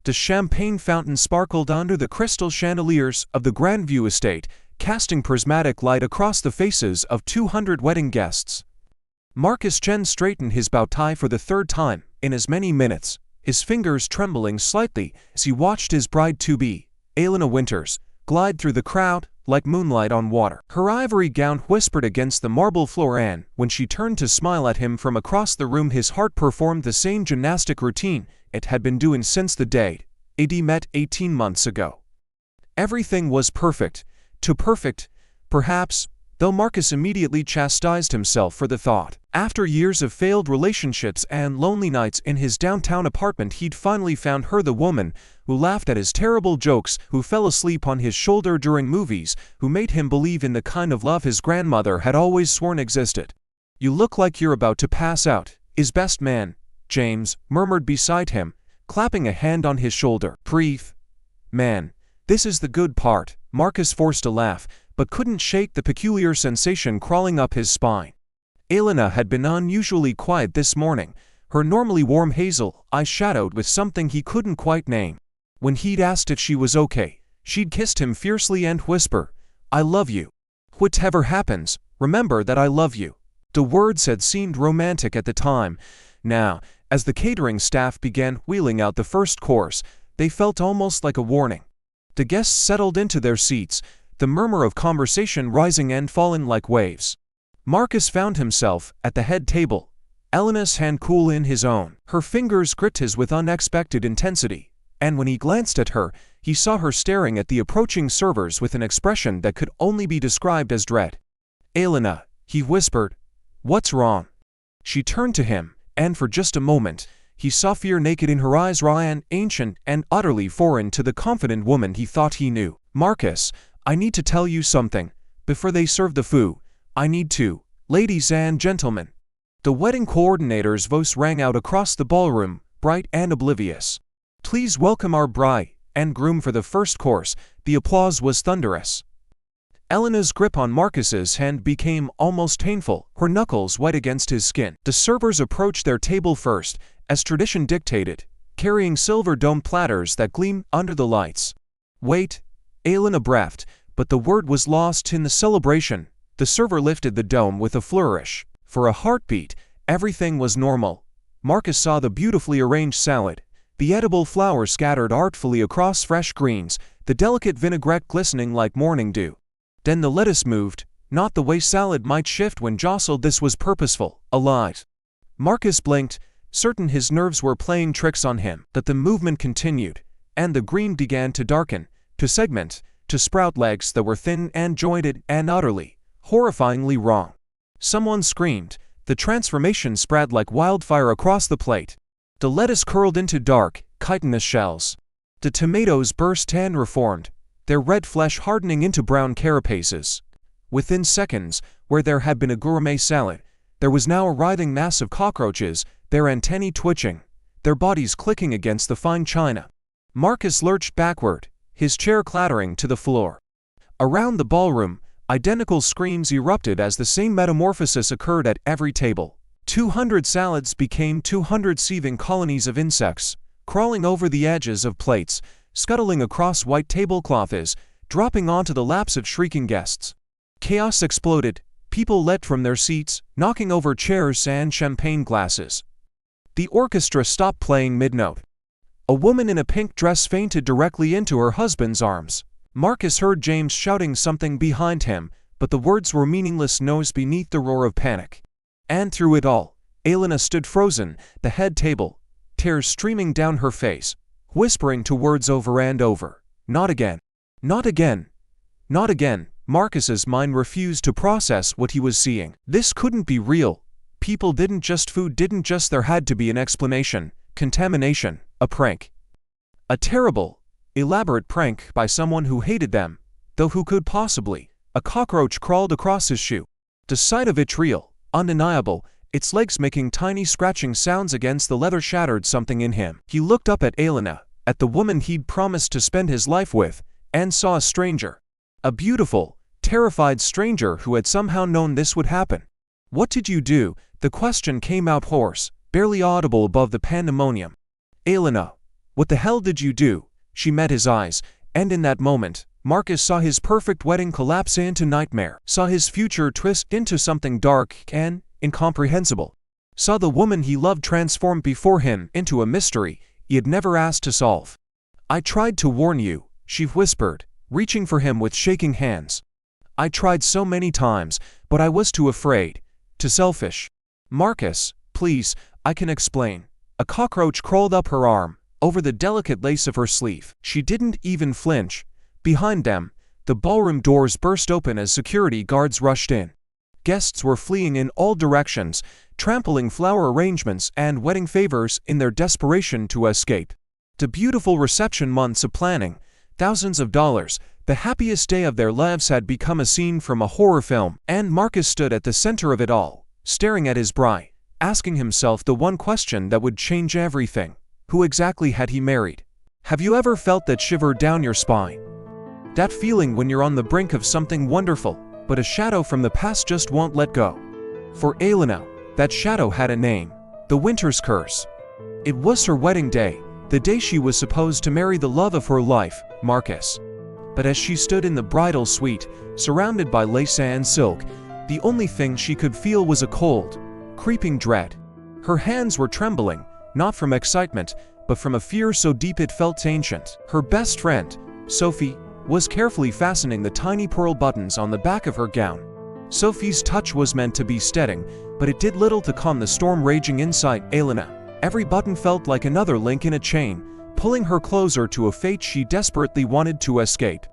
The champagne fountain sparkled under the crystal chandeliers of the Grandview estate, casting prismatic light across the faces of 200 wedding guests. Marcus Chen straightened his bow tie for the third time in as many minutes, his fingers trembling slightly as he watched his bride-to-be, Elena Winters, glide through the crowd like moonlight on water. Her ivory gown whispered against the marble floor, and when she turned to smile at him from across the room, his heart performed the same gymnastic routine it had been doing since the day they met 18 months ago. Everything was perfect, too perfect, perhaps, though Marcus immediately chastised himself for the thought. After years of failed relationships and lonely nights in his downtown apartment, he'd finally found her, the woman who laughed at his terrible jokes, who fell asleep on his shoulder during movies, who made him believe in the kind of love his grandmother had always sworn existed. "You look like you're about to pass out," his best man, James, murmured beside him, clapping a hand on his shoulder. "Brief. Man, this is the good part." Marcus forced a laugh, but couldn't shake the peculiar sensation crawling up his spine. Elena had been unusually quiet this morning, her normally warm hazel eyes shadowed with something he couldn't quite name. When he'd asked if she was okay, she'd kissed him fiercely and whisper, "I love you. Whatever happens, remember that I love you." The words had seemed romantic at the time. Now, as the catering staff began wheeling out the first course, they felt almost like a warning. The guests settled into their seats, the murmur of conversation rising and falling like waves. Marcus found himself at the head table, Elena's hand cool in his own. Her fingers gripped his with unexpected intensity, and when he glanced at her, he saw her staring at the approaching servers with an expression that could only be described as dread. "Elena," he whispered, "what's wrong?" She turned to him, and for just a moment, he saw fear naked in her eyes, raw and ancient and utterly foreign to the confident woman he thought he knew. "Marcus, I need to tell you something. Before they serve the food, I need to. Ladies and gentlemen." The wedding coordinator's voice rang out across the ballroom, bright and oblivious. "Please welcome our bride and groom for the first course." The applause was thunderous. Elena's grip on Marcus's hand became almost painful, her knuckles white against his skin. The servers approached their table first, as tradition dictated, carrying silver-domed platters that gleamed under the lights. "Wait," Elena breathed, but the word was lost in the celebration. The server lifted the dome with a flourish. For a heartbeat, everything was normal. Marcus saw the beautifully arranged salad, the edible flowers scattered artfully across fresh greens, the delicate vinaigrette glistening like morning dew. Then the lettuce moved, not the way salad might shift when jostled. This was purposeful, alive. Marcus blinked, certain his nerves were playing tricks on him. But the movement continued, and the green began to darken, to segment, to sprout legs that were thin and jointed and utterly, horrifyingly wrong. Someone screamed. The transformation spread like wildfire across the plate. The lettuce curled into dark, chitinous shells. The tomatoes burst and reformed, their red flesh hardening into brown carapaces. Within seconds, where there had been a gourmet salad, there was now a writhing mass of cockroaches, their antennae twitching, their bodies clicking against the fine china. Marcus lurched backward, his chair clattering to the floor. Around the ballroom, identical screams erupted as the same metamorphosis occurred at every table. 200 salads became 200 seething colonies of insects, crawling over the edges of plates, scuttling across white tablecloths, dropping onto the laps of shrieking guests. Chaos exploded, people leapt from their seats, knocking over chairs and champagne glasses. The orchestra stopped playing mid-note. A woman in a pink dress fainted directly into her husband's arms. Marcus heard James shouting something behind him, but the words were meaningless noise beneath the roar of panic. And through it all, Elena stood frozen, the head table, tears streaming down her face, whispering two words over and over. "Not again. Not again. Not again." Marcus's mind refused to process what he was seeing. This couldn't be real. People didn't just food didn't just there had to be an explanation. Contamination. A prank. A terrible, elaborate prank by someone who hated them, though who could possibly? A cockroach crawled across his shoe. The sight of it real, undeniable, its legs making tiny scratching sounds against the leather shattered something in him. He looked up at Elena, at the woman he'd promised to spend his life with, and saw a stranger. A beautiful, terrified stranger who had somehow known this would happen. "What did you do?" The question came out hoarse, barely audible above the pandemonium. "Elena, "What the hell did you do?" She met his eyes, and in that moment, Marcus saw his perfect wedding collapse into nightmare, saw his future twist into something dark and incomprehensible, saw the woman he loved transform before him into a mystery he had never asked to solve. "I tried to warn you," she whispered, reaching for him with shaking hands. "I tried so many times, but I was too afraid, too selfish." "Marcus, please, I can explain." A cockroach crawled up her arm, over the delicate lace of her sleeve. She didn't even flinch. Behind them, the ballroom doors burst open as security guards rushed in. Guests were fleeing in all directions, trampling flower arrangements and wedding favors in their desperation to escape. The beautiful reception, months of planning, thousands of dollars, the happiest day of their lives had become a scene from a horror film, and Marcus stood at the center of it all, staring at his bride, asking himself the one question that would change everything. Who exactly had he married? Have you ever felt that shiver down your spine? That feeling when you're on the brink of something wonderful, but a shadow from the past just won't let go. For Elena, that shadow had a name: the Winters curse. It was her wedding day, the day she was supposed to marry the love of her life, Marcus. But as she stood in the bridal suite, surrounded by lace and silk, the only thing she could feel was a cold, creeping dread. Her hands were trembling, not from excitement, but from a fear so deep it felt ancient. Her best friend, Sophie, was carefully fastening the tiny pearl buttons on the back of her gown. Sophie's touch was meant to be steadying, but it did little to calm the storm raging inside Elena. Every button felt like another link in a chain, pulling her closer to a fate she desperately wanted to escape.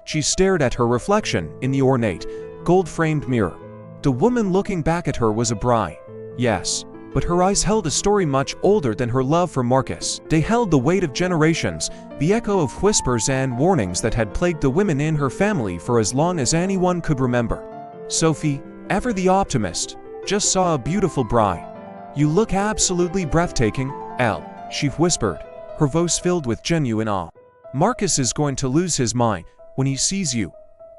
She stared at her reflection in the ornate, gold-framed mirror. The woman looking back at her was a bride, yes, but her eyes held a story much older than her love for Marcus. They held the weight of generations, the echo of whispers and warnings that had plagued the women in her family for as long as anyone could remember. Sophie, ever the optimist, just saw a beautiful bride. "You look absolutely breathtaking, Elle," she whispered, her voice filled with genuine awe. "Marcus is going to lose his mind when he sees you."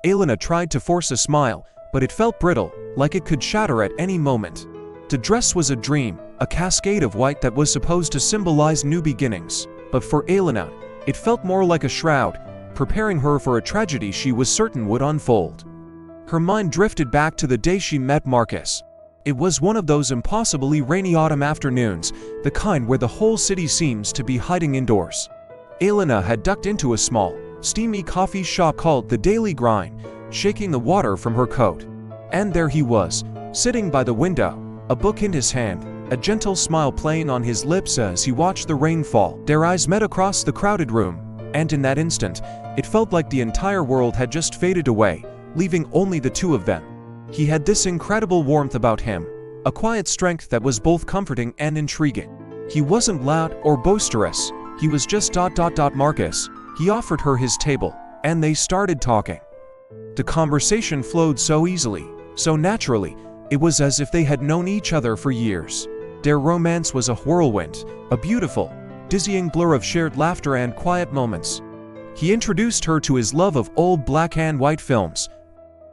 Elena tried to force a smile, but it felt brittle, like it could shatter at any moment. The dress was a dream, a cascade of white that was supposed to symbolize new beginnings. But for Elena, it felt more like a shroud, preparing her for a tragedy she was certain would unfold. Her mind drifted back to the day she met Marcus. It was one of those impossibly rainy autumn afternoons, the kind where the whole city seems to be hiding indoors. Elena had ducked into a small, steamy coffee shop called the Daily Grind, shaking the water from her coat. And there he was, sitting by the window, a book in his hand, a gentle smile playing on his lips as he watched the rain fall. Their eyes met across the crowded room, and in that instant, it felt like the entire world had just faded away, leaving only the two of them. He had this incredible warmth about him, a quiet strength that was both comforting and intriguing. He wasn't loud or boisterous, he was just Marcus. He offered her his table, and they started talking. The conversation flowed so easily, so naturally, it was as if they had known each other for years. Their romance was a whirlwind, a beautiful, dizzying blur of shared laughter and quiet moments. He introduced her to his love of old black and white films.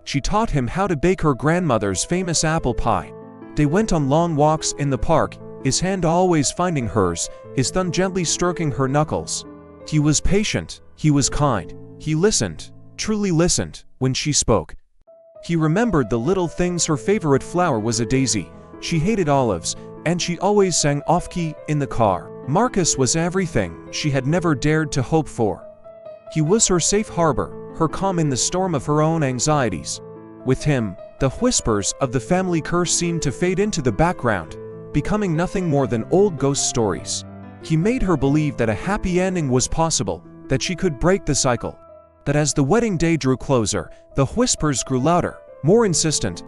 She taught him how to bake her grandmother's famous apple pie. They went on long walks in the park, his hand always finding hers, his thumb gently stroking her knuckles. He was patient, he was kind, he listened, truly listened, when she spoke. He remembered the little things. Her favorite flower was a daisy, she hated olives, and she always sang off-key in the car. Marcus was everything she had never dared to hope for. He was her safe harbor, her calm in the storm of her own anxieties. With him, the whispers of the family curse seemed to fade into the background, becoming nothing more than old ghost stories. He made her believe that a happy ending was possible, that she could break the cycle. That as the wedding day drew closer, the whispers grew louder, more insistent.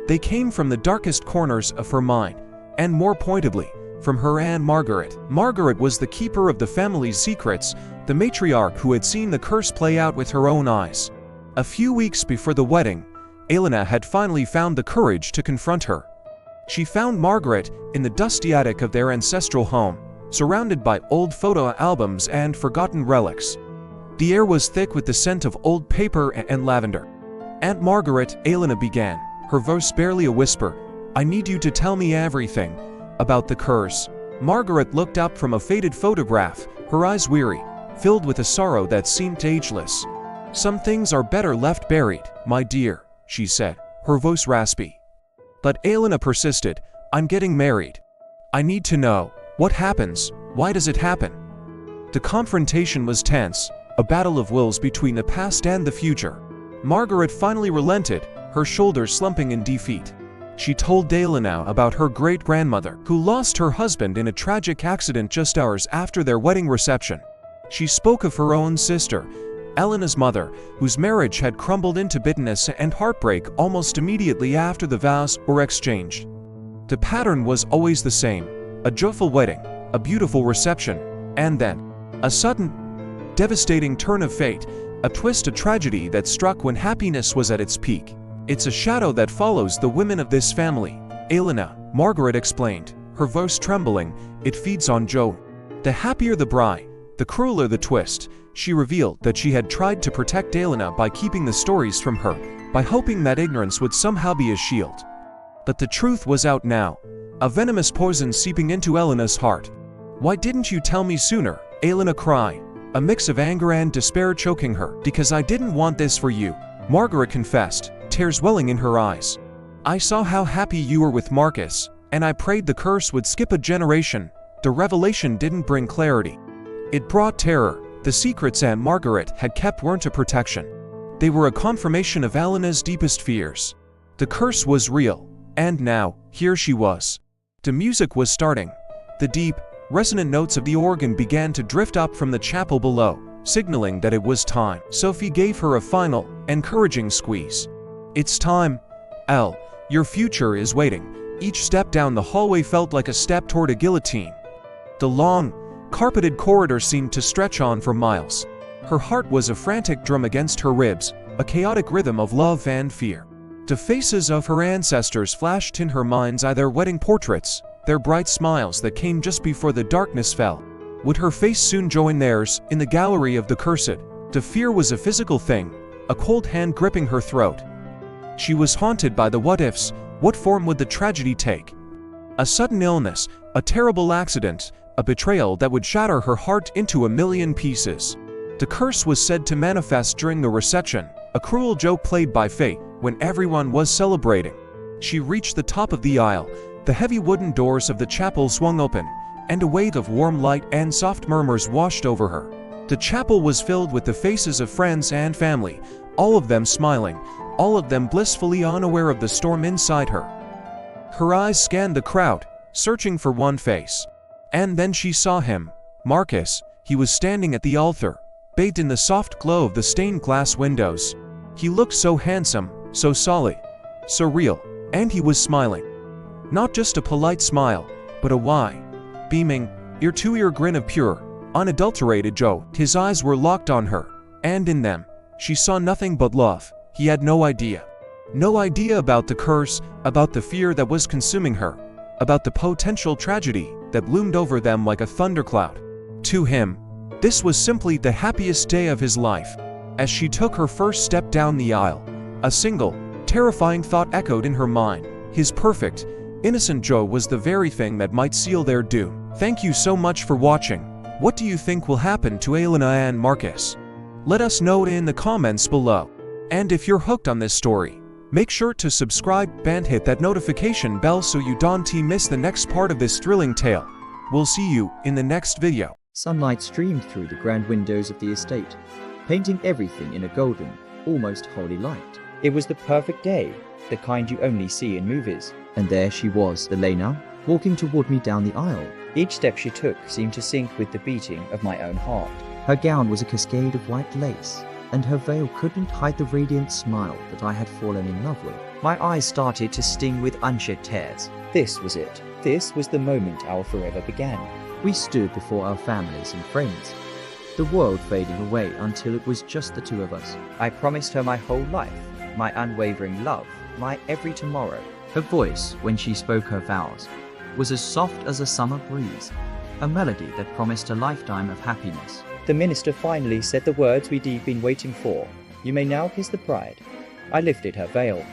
They came from the darkest corners of her mind, and more pointedly, from her Aunt Margaret. Margaret was the keeper of the family's secrets, the matriarch who had seen the curse play out with her own eyes. A few weeks before the wedding, Elena had finally found the courage to confront her. She found Margaret in the dusty attic of their ancestral home, surrounded by old photo albums and forgotten relics. The air was thick with the scent of old paper and lavender. "Aunt Margaret," Elena began, her voice barely a whisper, "I need you to tell me everything about the curse." Margaret looked up from a faded photograph, her eyes weary, filled with a sorrow that seemed ageless. "Some things are better left buried, my dear," she said, her voice raspy. But Elena persisted. "I'm getting married. I need to know. What happens? Why does it happen?" The confrontation was tense, a battle of wills between the past and the future. Margaret finally relented, her shoulders slumping in defeat. She told Elena about her great-grandmother, who lost her husband in a tragic accident just hours after their wedding reception. She spoke of her own sister, Elena's mother, whose marriage had crumbled into bitterness and heartbreak almost immediately after the vows were exchanged. The pattern was always the same: a joyful wedding, a beautiful reception, and then a sudden, devastating turn of fate, a twist, a tragedy that struck when happiness was at its peak. "It's a shadow that follows the women of this family, Elena," Margaret explained, her voice trembling. "It feeds on joy. The happier the bride, the crueler the twist." She revealed that she had tried to protect Elena by keeping the stories from her, by hoping that ignorance would somehow be a shield. But the truth was out now, a venomous poison seeping into Elena's heart. "Why didn't you tell me sooner?" Elena cried, a mix of anger and despair choking her. "Because I didn't want this for you," Margaret confessed, tears welling in her eyes. "I saw how happy you were with Marcus, and I prayed the curse would skip a generation." The revelation didn't bring clarity. It brought terror. The secrets Aunt Margaret had kept weren't a protection. They were a confirmation of Elena's deepest fears. The curse was real, and now, here she was. The music was starting. The deep, resonant notes of the organ began to drift up from the chapel below, signaling that it was time. Sophie gave her a final, encouraging squeeze. "It's time, Elle. Your future is waiting." Each step down the hallway felt like a step toward a guillotine. The long, carpeted corridor seemed to stretch on for miles. Her heart was a frantic drum against her ribs, a chaotic rhythm of love and fear. The faces of her ancestors flashed in her mind's eye, their wedding portraits, their bright smiles that came just before the darkness fell. Would her face soon join theirs in the gallery of the cursed? The fear was a physical thing, a cold hand gripping her throat. She was haunted by the what-ifs. What form would the tragedy take? A sudden illness, a terrible accident, a betrayal that would shatter her heart into a million pieces. The curse was said to manifest during the reception, a cruel joke played by fate when everyone was celebrating. She reached the top of the aisle. The heavy wooden doors of the chapel swung open, and a wave of warm light and soft murmurs washed over her. The chapel was filled with the faces of friends and family, all of them smiling, all of them blissfully unaware of the storm inside her. Her eyes scanned the crowd, searching for one face. And then she saw him, Marcus. He was standing at the altar, bathed in the soft glow of the stained glass windows. He looked so handsome, so solid, so real, and he was smiling. Not just a polite smile, but a wide, beaming, ear-to-ear grin of pure, unadulterated joy. His eyes were locked on her, and in them, she saw nothing but love. He had no idea. No idea about the curse, about the fear that was consuming her, about the potential tragedy that loomed over them like a thundercloud. To him, this was simply the happiest day of his life. As she took her first step down the aisle, a single, terrifying thought echoed in her mind. His perfect, innocent joy was the very thing that might seal their doom. Thank you so much for watching. What do you think will happen to Elena and Marcus? Let us know in the comments below. And if you're hooked on this story, make sure to subscribe and hit that notification bell so you don't miss the next part of this thrilling tale. We'll see you in the next video. Sunlight streamed through the grand windows of the estate, painting everything in a golden, almost holy light. It was the perfect day, the kind you only see in movies. And there she was, Elena, walking toward me down the aisle. Each step she took seemed to sync with the beating of my own heart. Her gown was a cascade of white lace, and her veil couldn't hide the radiant smile that I had fallen in love with. My eyes started to sting with unshed tears. This was it. This was the moment our forever began. We stood before our families and friends, the world fading away until it was just the two of us. I promised her my whole life, my unwavering love, my every tomorrow. Her voice, when she spoke her vows, was as soft as a summer breeze, a melody that promised a lifetime of happiness. The minister finally said the words we'd been waiting for. "You may now kiss the bride." I lifted her veil,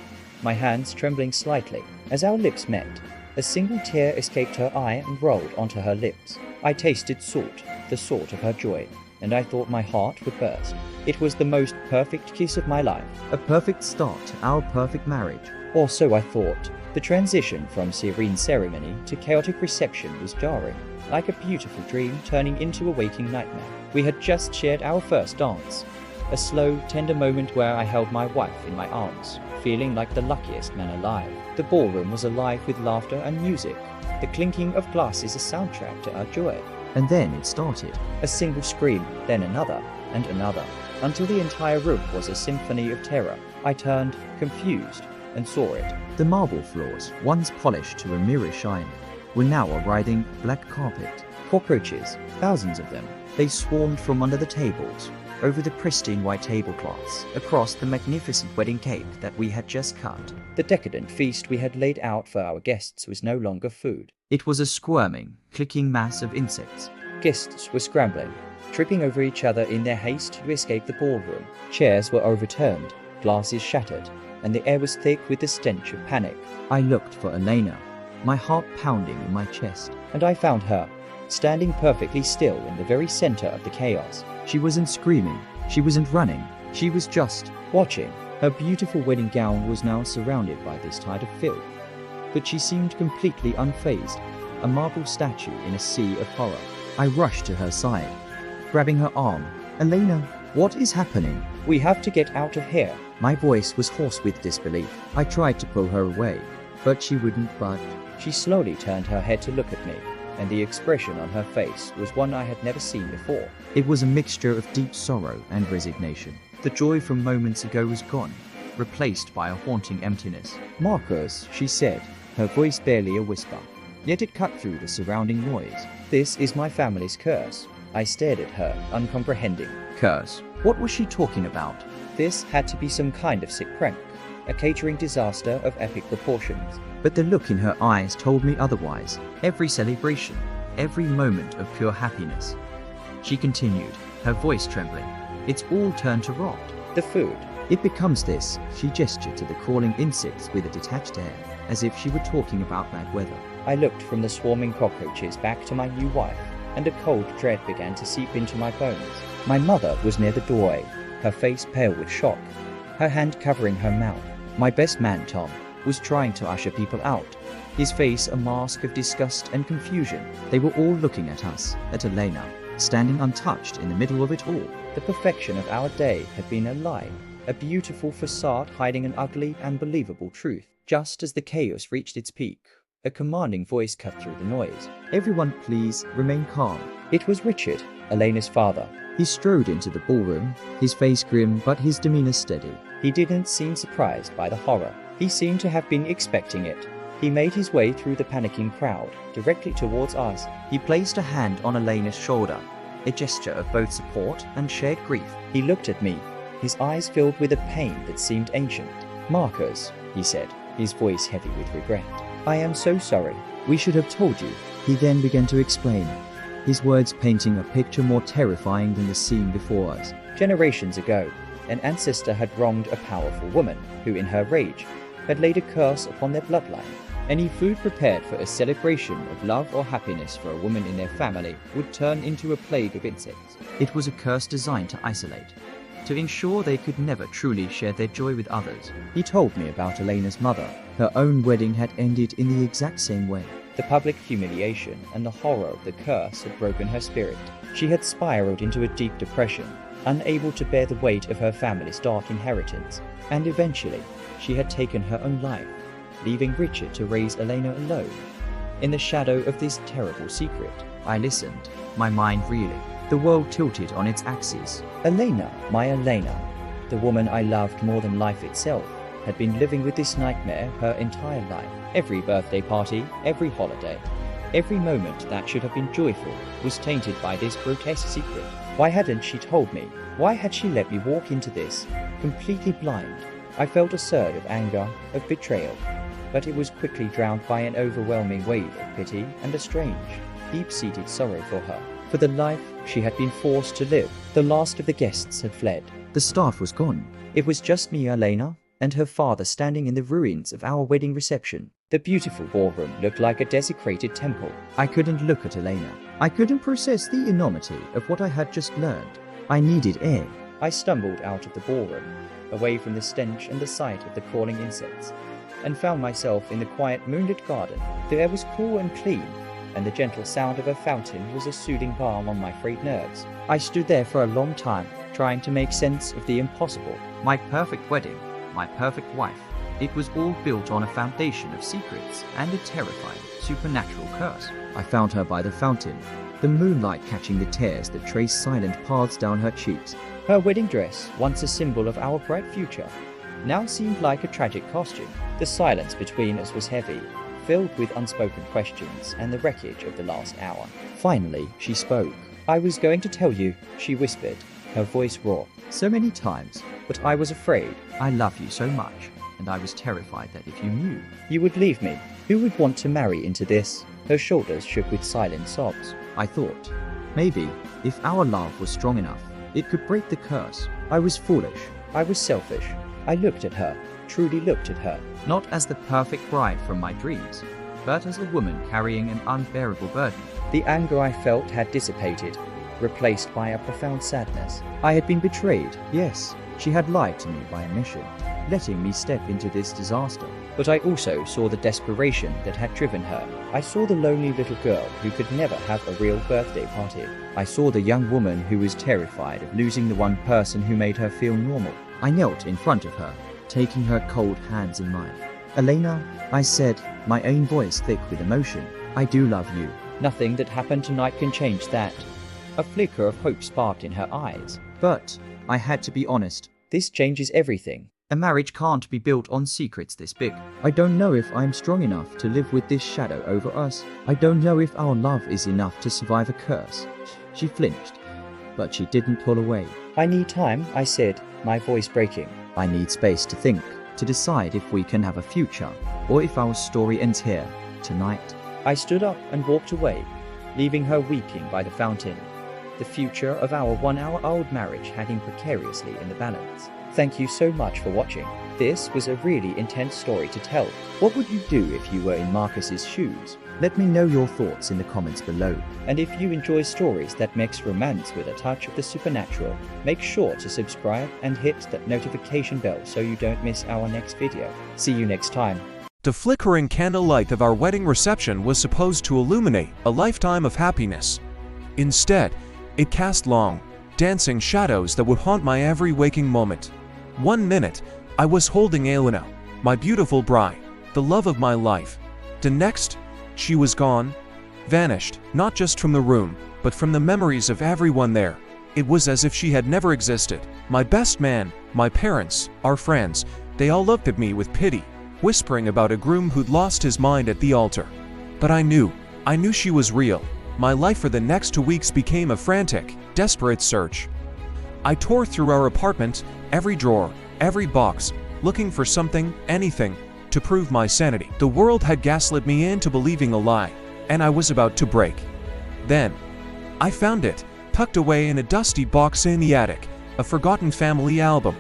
my hands trembling slightly. As our lips met, a single tear escaped her eye and rolled onto her lips. I tasted salt, the salt of her joy, and I thought my heart would burst. It was the most perfect kiss of my life, a perfect start to our perfect marriage. Or so I thought. The transition from serene ceremony to chaotic reception was jarring, like a beautiful dream turning into a waking nightmare. We had just shared our first dance, a slow, tender moment where I held my wife in my arms, feeling like the luckiest man alive. The ballroom was alive with laughter and music, the clinking of glasses a soundtrack to our joy. And then it started. A single scream, then another, and another, until the entire room was a symphony of terror. I turned, confused, and saw it. The marble floors, once polished to a mirror shine, were now a writhing black carpet. Cockroaches, thousands of them. They swarmed from under the tables, over the pristine white tablecloths, across the magnificent wedding cake that we had just cut. The decadent feast we had laid out for our guests was no longer food. It was a squirming, clicking mass of insects. Guests were scrambling, tripping over each other in their haste to escape the ballroom. Chairs were overturned, glasses shattered, and the air was thick with the stench of panic. I looked for Elena, my heart pounding in my chest, and I found her, standing perfectly still in the very center of the chaos. She wasn't screaming, she wasn't running, she was just watching. Her beautiful wedding gown was now surrounded by this tide of filth, but she seemed completely unfazed, a marble statue in a sea of horror. I rushed to her side, grabbing her arm. Elena, what is happening? We have to get out of here. My voice was hoarse with disbelief. I tried to pull her away, but she wouldn't budge. She slowly turned her head to look at me, and the expression on her face was one I had never seen before. It was a mixture of deep sorrow and resignation. The joy from moments ago was gone, replaced by a haunting emptiness. Marcus, she said, her voice barely a whisper, yet it cut through the surrounding noise. This is my family's curse. I stared at her, uncomprehending. Curse? What was she talking about? This had to be some kind of sick prank, a catering disaster of epic proportions. But the look in her eyes told me otherwise. Every celebration, every moment of pure happiness. She continued, her voice trembling. It's all turned to rot. The food. It becomes this. She gestured to the crawling insects with a detached air, as if she were talking about bad weather. I looked from the swarming cockroaches back to my new wife, and a cold dread began to seep into my bones. My mother was near the doorway, her face pale with shock, her hand covering her mouth. My best man, Tom, was trying to usher people out, his face a mask of disgust and confusion. They were all looking at us, at Elena, standing untouched in the middle of it all. The perfection of our day had been a lie, a beautiful facade hiding an ugly, unbelievable truth. Just as the chaos reached its peak, a commanding voice cut through the noise. Everyone, please, remain calm. It was Richard, Elena's father. He strode into the ballroom, his face grim but his demeanor steady. He didn't seem surprised by the horror. He seemed to have been expecting it. He made his way through the panicking crowd, directly towards us. He placed a hand on Elena's shoulder, a gesture of both support and shared grief. He looked at me, his eyes filled with a pain that seemed ancient. Marcus, he said, his voice heavy with regret. I am so sorry. We should have told you. He then began to explain, his words painting a picture more terrifying than the scene before us. Generations ago, an ancestor had wronged a powerful woman who, in her rage, had laid a curse upon their bloodline. Any food prepared for a celebration of love or happiness for a woman in their family would turn into a plague of insects. It was a curse designed to isolate, to ensure they could never truly share their joy with others. He told me about Elena's mother. Her own wedding had ended in the exact same way. The public humiliation and the horror of the curse had broken her spirit. She had spiraled into a deep depression, unable to bear the weight of her family's dark inheritance, and eventually she had taken her own life, leaving Richard to raise Elena alone. In the shadow of this terrible secret, I listened, my mind reeling. The world tilted on its axis. Elena, my Elena, the woman I loved more than life itself, had been living with this nightmare her entire life. Every birthday party, every holiday, every moment that should have been joyful was tainted by this grotesque secret. Why hadn't she told me? Why had she let me walk into this, completely blind? I felt a surge of anger, of betrayal, but it was quickly drowned by an overwhelming wave of pity and a strange, deep-seated sorrow for her, for the life she had been forced to live. The last of the guests had fled. The staff was gone. It was just me, Elena, and her father standing in the ruins of our wedding reception. The beautiful ballroom looked like a desecrated temple. I couldn't look at Elena. I couldn't process the enormity of what I had just learned. I needed air. I stumbled out of the ballroom, away from the stench and the sight of the crawling insects, and found myself in the quiet moonlit garden. The air was cool and clean, and the gentle sound of a fountain was a soothing balm on my frayed nerves. I stood there for a long time, trying to make sense of the impossible. My perfect wedding, my perfect wife. It was all built on a foundation of secrets and a terrifying supernatural curse. I found her by the fountain, the moonlight catching the tears that traced silent paths down her cheeks. Her wedding dress, once a symbol of our bright future, now seemed like a tragic costume. The silence between us was heavy, filled with unspoken questions and the wreckage of the last hour. Finally, she spoke. "I was going to tell you," she whispered, her voice raw. "So many times, but I was afraid. I love you so much, and I was terrified that if you knew, you would leave me. Who would want to marry into this?" Her shoulders shook with silent sobs. I thought, maybe, if our love was strong enough, it could break the curse. I was foolish. I was selfish. I looked at her, truly looked at her, not as the perfect bride from my dreams, but as a woman carrying an unbearable burden. The anger I felt had dissipated, replaced by a profound sadness. I had been betrayed, yes. She had lied to me by omission, letting me step into this disaster. But I also saw the desperation that had driven her. I saw the lonely little girl who could never have a real birthday party. I saw the young woman who was terrified of losing the one person who made her feel normal. I knelt in front of her, taking her cold hands in mine. "Elena," I said, my own voice thick with emotion, "I do love you. Nothing that happened tonight can change that." A flicker of hope sparked in her eyes. "But," I had to be honest, "this changes everything. A marriage can't be built on secrets this big. I don't know if I'm strong enough to live with this shadow over us. I don't know if our love is enough to survive a curse." She flinched, but she didn't pull away. "I need time," I said, my voice breaking. "I need space to think, to decide if we can have a future, or if our story ends here, tonight." I stood up and walked away, leaving her weeping by the fountain. The future of our 1-hour-old marriage hanging precariously in the balance. Thank you so much for watching. This was a really intense story to tell. What would you do if you were in Marcus's shoes? Let me know your thoughts in the comments below. And if you enjoy stories that mix romance with a touch of the supernatural, make sure to subscribe and hit that notification bell so you don't miss our next video. See you next time. The flickering candlelight of our wedding reception was supposed to illuminate a lifetime of happiness. Instead, it cast long, dancing shadows that would haunt my every waking moment. 1 minute, I was holding Elena, my beautiful bride, the love of my life. The next, she was gone, vanished, not just from the room, but from the memories of everyone there. It was as if she had never existed. My best man, my parents, our friends, they all looked at me with pity, whispering about a groom who'd lost his mind at the altar. But I knew she was real. My life for the next 2 weeks became a frantic, desperate search. I tore through our apartment, every drawer, every box, looking for something, anything, to prove my sanity. The world had gaslit me into believing a lie, and I was about to break. Then, I found it, tucked away in a dusty box in the attic, a forgotten family album.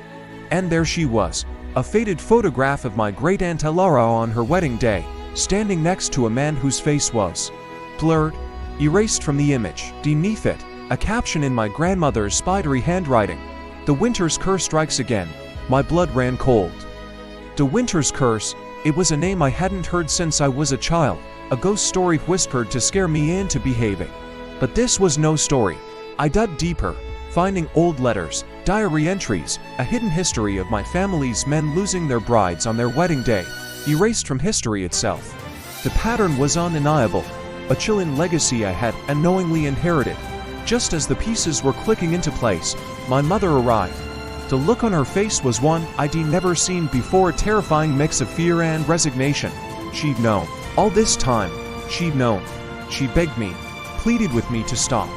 And there she was, a faded photograph of my great Aunt Laura on her wedding day, standing next to a man whose face was blurred, erased from the image. Beneath it, a caption in my grandmother's spidery handwriting. "The Winters curse strikes again." My blood ran cold. The Winters curse, it was a name I hadn't heard since I was a child, a ghost story whispered to scare me into behaving. But this was no story. I dug deeper, finding old letters, diary entries, a hidden history of my family's men losing their brides on their wedding day, erased from history itself. The pattern was undeniable, a chilling legacy I had unknowingly inherited. Just as the pieces were clicking into place, my mother arrived. The look on her face was one I'd never seen before, a terrifying mix of fear and resignation. She'd known. All this time, she'd known. She begged me, pleaded with me to stop.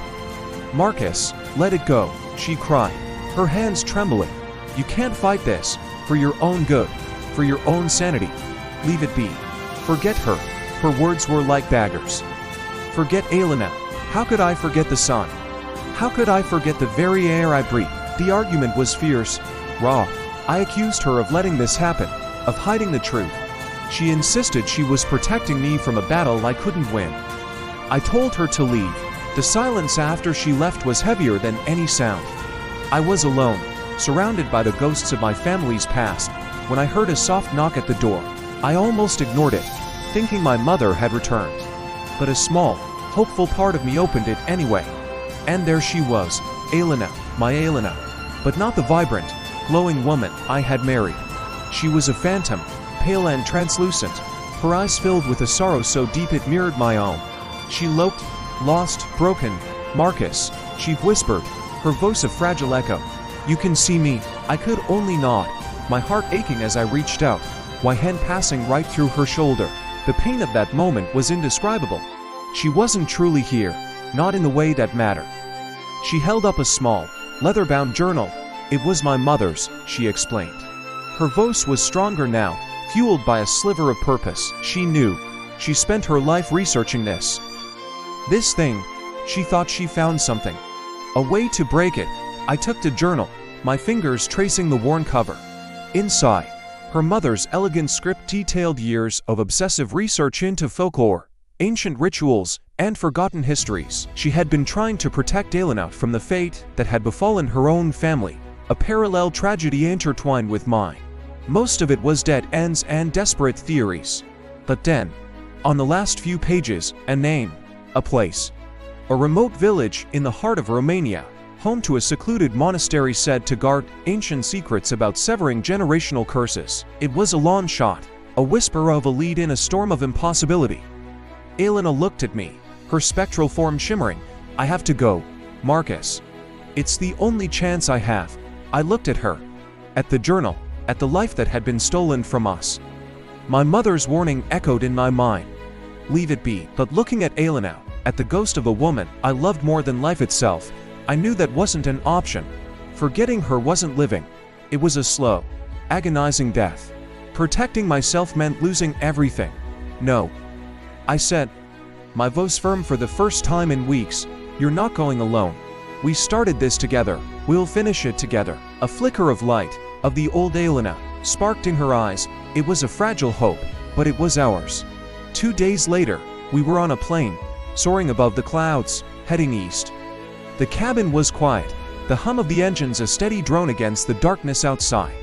"Marcus, let it go," she cried, her hands trembling. "You can't fight this, for your own good, for your own sanity. Leave it be. Forget her." Her words were like daggers. Forget Elena. How could I forget the sun? How could I forget the very air I breathed? The argument was fierce, raw, I accused her of letting this happen, of hiding the truth. She insisted she was protecting me from a battle I couldn't win. I told her to leave. The silence after she left was heavier than any sound. I was alone, surrounded by the ghosts of my family's past, when I heard a soft knock at the door. I almost ignored it, thinking my mother had returned. But a small, hopeful part of me opened it anyway. And there she was, Elena, my Elena. But not the vibrant, glowing woman I had married. She was a phantom, pale and translucent, her eyes filled with a sorrow so deep it mirrored my own. She looked, lost, broken. "Marcus," she whispered, her voice a fragile echo. "You can see me." I could only nod, my heart aching as I reached out, my hand passing right through her shoulder. The pain of that moment was indescribable. She wasn't truly here, not in the way that mattered. She held up a small, leather-bound journal. "It was my mother's," she explained. Her voice was stronger now, fueled by a sliver of purpose. She knew. She spent her life researching this. This thing, she thought she found something. A way to break it. I took the journal, my fingers tracing the worn cover. Inside, her mother's elegant script detailed years of obsessive research into folklore, ancient rituals, and forgotten histories. She had been trying to protect Elena from the fate that had befallen her own family, a parallel tragedy intertwined with mine. Most of it was dead ends and desperate theories. But then, on the last few pages, a name, a place. A remote village in the heart of Romania, home to a secluded monastery said to guard ancient secrets about severing generational curses. It was a long shot, a whisper of a lead in a storm of impossibility. Elena looked at me, her spectral form shimmering. "I have to go, Marcus. It's the only chance I have." I looked at her, at the journal, at the life that had been stolen from us. My mother's warning echoed in my mind. Leave it be. But looking at Elena, at the ghost of a woman I loved more than life itself, I knew that wasn't an option. Forgetting her wasn't living. It was a slow, agonizing death. Protecting myself meant losing everything. "No," I said, my voice firm for the first time in weeks. "You're not going alone. We started this together. We'll finish it together." A flicker of light, of the old Elena, sparked in her eyes. It was a fragile hope, but it was ours. 2 days later, we were on a plane, soaring above the clouds, heading east. The cabin was quiet, the hum of the engines a steady drone against the darkness outside.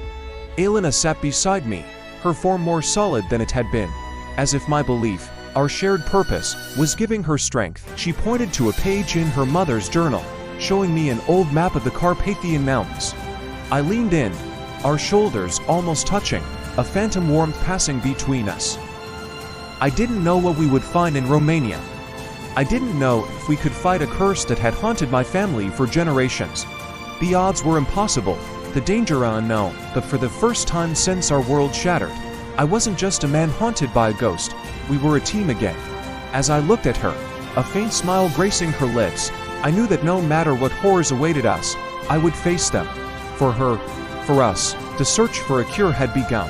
Elena sat beside me, her form more solid than it had been, as if my belief, our shared purpose, was giving her strength. She pointed to a page in her mother's journal, showing me an old map of the Carpathian Mountains. I leaned in, our shoulders almost touching, a phantom warmth passing between us. I didn't know what we would find in Romania. I didn't know if we could fight a curse that had haunted my family for generations. The odds were impossible, the danger unknown, but for the first time since our world shattered, I wasn't just a man haunted by a ghost, we were a team again. As I looked at her, a faint smile gracing her lips, I knew that no matter what horrors awaited us, I would face them. For her, for us, the search for a cure had begun.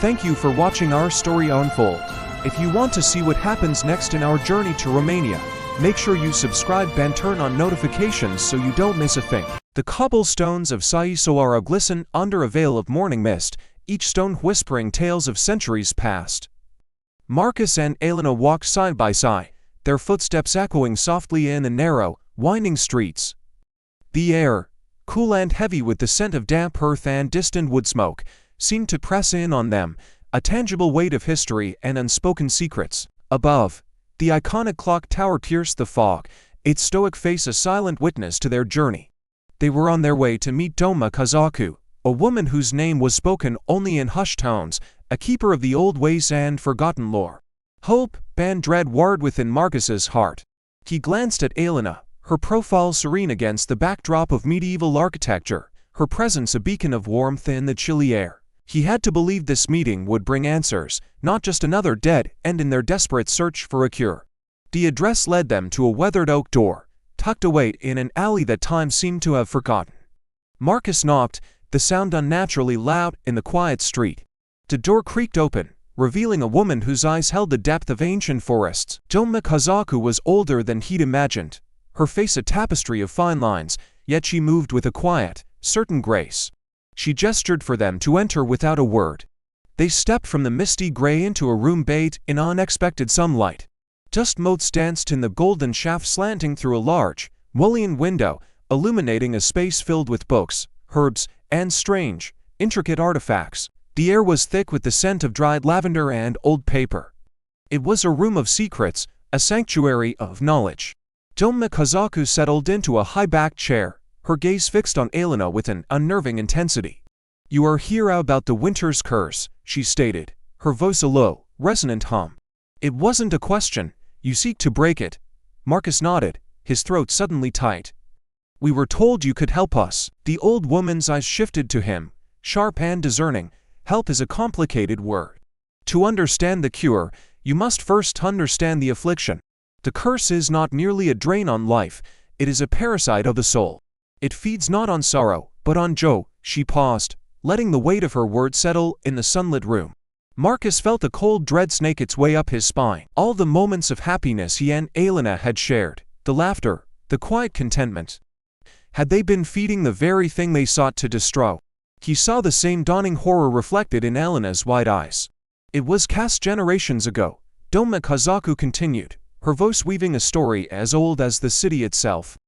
Thank you for watching our story unfold. If you want to see what happens next in our journey to Romania, make sure you subscribe and turn on notifications so you don't miss a thing. The cobblestones of Saisoara glisten under a veil of morning mist, each stone whispering tales of centuries past. Marcus and Elena walked side by side, their footsteps echoing softly in the narrow, winding streets. The air, cool and heavy with the scent of damp earth and distant wood smoke, seemed to press in on them, a tangible weight of history and unspoken secrets. Above, the iconic clock tower pierced the fog, its stoic face a silent witness to their journey. They were on their way to meet Doma Kazaku, a woman whose name was spoken only in hushed tones, a keeper of the old ways and forgotten lore. Hope and dread warred within Marcus's heart. He glanced at Elena, her profile serene against the backdrop of medieval architecture, her presence a beacon of warmth in the chilly air. He had to believe this meeting would bring answers, not just another dead end in their desperate search for a cure. The address led them to a weathered oak door, tucked away in an alley that time seemed to have forgotten. Marcus knocked, the sound unnaturally loud in the quiet street. The door creaked open, revealing a woman whose eyes held the depth of ancient forests. Doma Kazaku was older than he'd imagined, her face a tapestry of fine lines, yet she moved with a quiet, certain grace. She gestured for them to enter without a word. They stepped from the misty gray into a room bathed in unexpected sunlight. Dust motes danced in the golden shaft slanting through a large, mullioned window, illuminating a space filled with books, herbs, and strange, intricate artifacts. The air was thick with the scent of dried lavender and old paper. It was a room of secrets, a sanctuary of knowledge. Domna Kazaku settled into a high-backed chair, her gaze fixed on Elena with an unnerving intensity. "You are here about the Winters curse," she stated, her voice a low, resonant hum. "It wasn't a question. You seek to break it." Marcus nodded, his throat suddenly tight. "We were told you could help us." The old woman's eyes shifted to him, sharp and discerning. Help is a complicated word. To understand the cure, you must first understand the affliction. The curse is not merely a drain on life, it is a parasite of the soul. It feeds not on sorrow, but on joy. She paused, letting the weight of her words settle in the sunlit room. Marcus felt a cold dread snake its way up his spine. All the moments of happiness he and Elena had shared, the laughter, the quiet contentment, had they been feeding the very thing they sought to destroy? He saw the same dawning horror reflected in Elena's wide eyes. "It was cast generations ago," Domna Kazaku continued, her voice weaving a story as old as the city itself.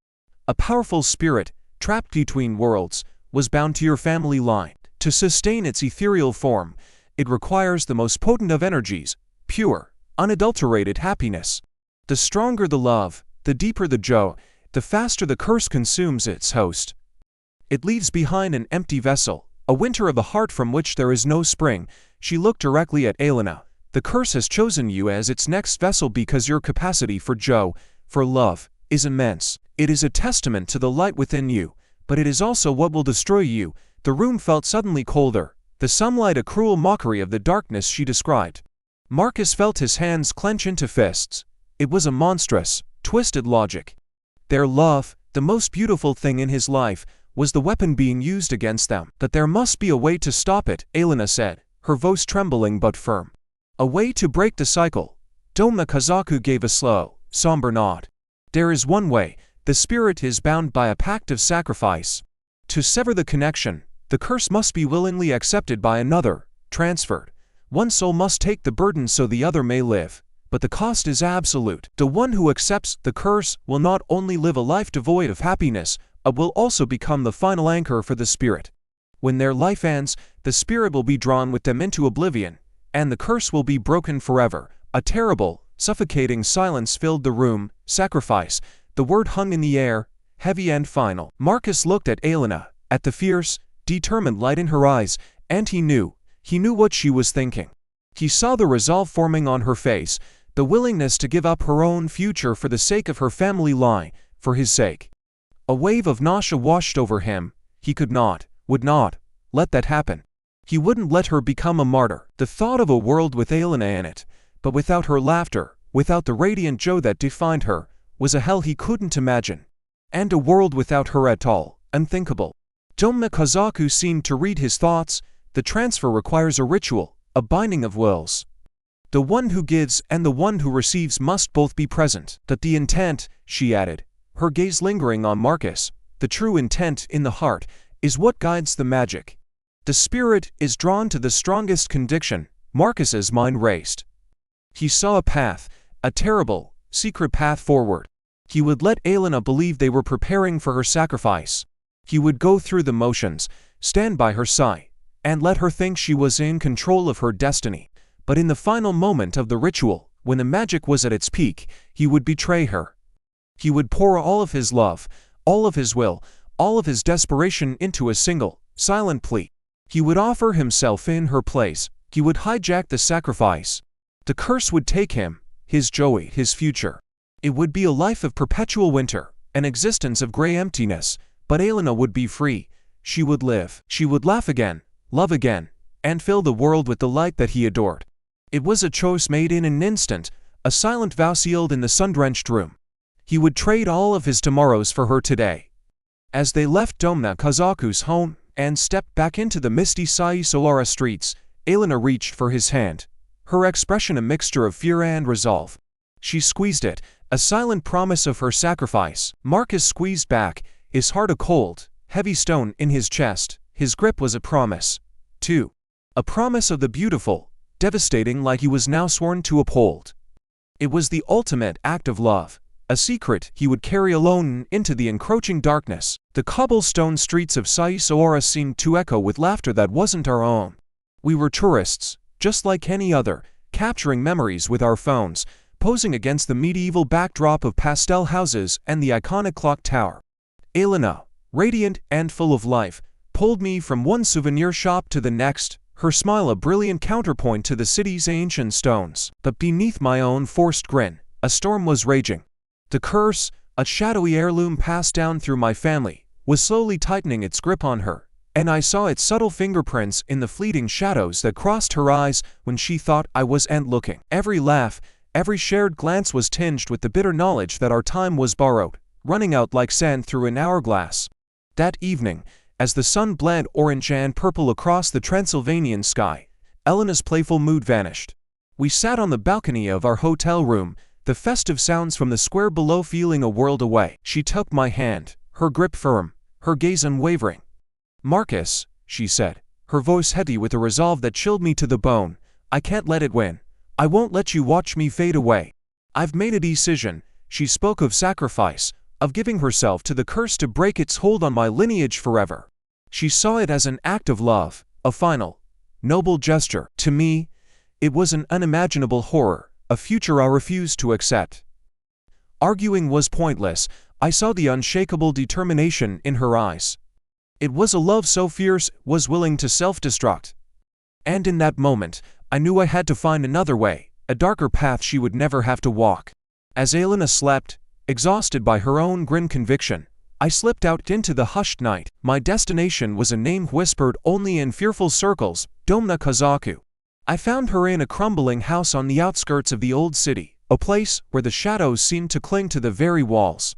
"A powerful spirit, trapped between worlds, was bound to your family line. To sustain its ethereal form, it requires the most potent of energies, pure, unadulterated happiness. The stronger the love, the deeper the joy, the faster the curse consumes its host. It leaves behind an empty vessel, a winter of the heart from which there is no spring." She looked directly at Elena. "The curse has chosen you as its next vessel because your capacity for joy, for love, is immense. It is a testament to the light within you, but it is also what will destroy you." The room felt suddenly colder, the sunlight a cruel mockery of the darkness she described. Marcus felt his hands clench into fists. It was a monstrous, twisted logic. Their love, the most beautiful thing in his life, was the weapon being used against them. "But there must be a way to stop it," Elena said, her voice trembling but firm. "A way to break the cycle." Domna Kazaku gave a slow, somber nod. "There is one way. The spirit is bound by a pact of sacrifice. To sever the connection, the curse must be willingly accepted by another, transferred. One soul must take the burden so the other may live, but the cost is absolute. The one who accepts the curse will not only live a life devoid of happiness, but will also become the final anchor for the spirit. When their life ends, the spirit will be drawn with them into oblivion, and the curse will be broken forever." A terrible, suffocating silence filled the room. Sacrifice. The word hung in the air, heavy and final. Marcus looked at Elena, at the fierce, determined light in her eyes, and he knew what she was thinking. He saw the resolve forming on her face, the willingness to give up her own future for the sake of her family line, for his sake. A wave of nausea washed over him. He could not, would not, let that happen. He wouldn't let her become a martyr. The thought of a world with Elena in it, but without her laughter, without the radiant joy that defined her, was a hell he couldn't imagine. And a world without her at all, unthinkable. Domna Kazaku seemed to read his thoughts. The transfer requires a ritual, a binding of wills. The one who gives and the one who receives must both be present. "That the intent," she added, her gaze lingering on Marcus, "the true intent in the heart, is what guides the magic. The spirit is drawn to the strongest conviction." Marcus's mind raced. He saw a path, a terrible, secret path forward. He would let Elena believe they were preparing for her sacrifice. He would go through the motions, stand by her side, and let her think she was in control of her destiny. But in the final moment of the ritual, when the magic was at its peak, he would betray her. He would pour all of his love, all of his will, all of his desperation into a single, silent plea. He would offer himself in her place. He would hijack the sacrifice. The curse would take him, his joy, his future. It would be a life of perpetual winter, an existence of gray emptiness, but Elena would be free. She would live. She would laugh again, love again, and fill the world with the light that he adored. It was a choice made in an instant, a silent vow sealed in the sun-drenched room. He would trade all of his tomorrows for her today. As they left Domna Kazaku's home and stepped back into the misty Sai Solara streets, Elena reached for his hand, her expression a mixture of fear and resolve. She squeezed it, a silent promise of her sacrifice. Marcus squeezed back, his heart a cold, heavy stone in his chest, His grip was a promise, too. A promise of the beautiful, devastating like he was now sworn to uphold. It was the ultimate act of love, a secret he would carry alone into the encroaching darkness. The cobblestone streets of Saisora seemed to echo with laughter that wasn't our own. We were tourists, just like any other, capturing memories with our phones, posing against the medieval backdrop of pastel houses and the iconic clock tower. Elena, radiant and full of life, pulled me from one souvenir shop to the next, her smile a brilliant counterpoint to the city's ancient stones. But beneath my own forced grin, a storm was raging. The curse, a shadowy heirloom passed down through my family, was slowly tightening its grip on her, and I saw its subtle fingerprints in the fleeting shadows that crossed her eyes when she thought I wasn't looking. Every laugh, every shared glance was tinged with the bitter knowledge that our time was borrowed, running out like sand through an hourglass. That evening, as the sun bled orange and purple across the Transylvanian sky, Elena's playful mood vanished. We sat on the balcony of our hotel room, the festive sounds from the square below feeling a world away. She took my hand, her grip firm, her gaze unwavering. "Marcus," she said, her voice heavy with a resolve that chilled me to the bone, "I can't let it win. I won't let you watch me fade away. I've made a decision." She spoke of sacrifice, of giving herself to the curse to break its hold on my lineage forever. She saw it as an act of love, a final, noble gesture. To me, it was an unimaginable horror, a future I refused to accept. Arguing was pointless. I saw the unshakable determination in her eyes. It was a love so fierce, was willing to self-destruct. And in that moment, I knew I had to find another way, a darker path she would never have to walk. As Elena slept, exhausted by her own grim conviction, I slipped out into the hushed night. My destination was a name whispered only in fearful circles, Domna Kazaku. I found her in a crumbling house on the outskirts of the old city, a place where the shadows seemed to cling to the very walls.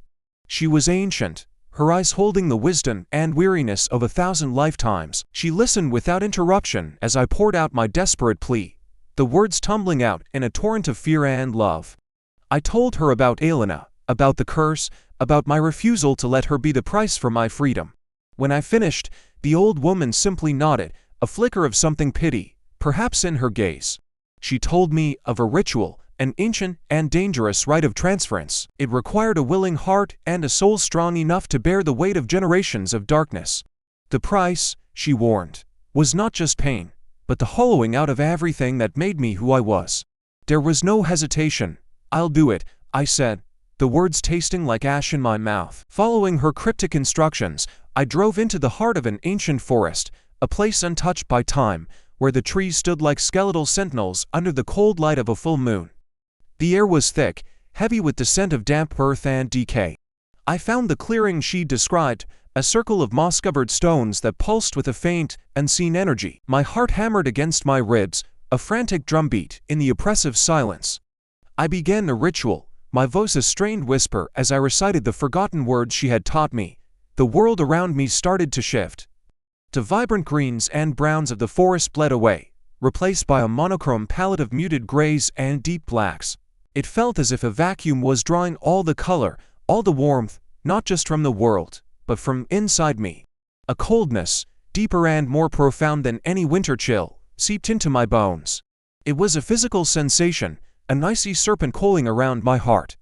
She was ancient, her eyes holding the wisdom and weariness of 1,000 lifetimes. She listened without interruption as I poured out my desperate plea, the words tumbling out in a torrent of fear and love. I told her about Elena, about the curse, about my refusal to let her be the price for my freedom. When I finished, the old woman simply nodded, a flicker of something pity, perhaps in her gaze. She told me of a ritual, an ancient and dangerous rite of transference. It required a willing heart and a soul strong enough to bear the weight of generations of darkness. The price, she warned, was not just pain, but the hollowing out of everything that made me who I was. There was no hesitation. "I'll do it," I said, the words tasting like ash in my mouth. Following her cryptic instructions, I drove into the heart of an ancient forest, a place untouched by time, where the trees stood like skeletal sentinels under the cold light of a full moon. The air was thick, heavy with the scent of damp earth and decay. I found the clearing she described, a circle of moss-covered stones that pulsed with a faint, unseen energy. My heart hammered against my ribs, a frantic drumbeat in the oppressive silence. I began the ritual, my voice a strained whisper as I recited the forgotten words she had taught me. The world around me started to shift. The vibrant greens and browns of the forest bled away, replaced by a monochrome palette of muted grays and deep blacks. It felt as if a vacuum was drawing all the color, all the warmth, not just from the world, but from inside me. A coldness, deeper and more profound than any winter chill, seeped into my bones. It was a physical sensation, an icy serpent coiling around my heart.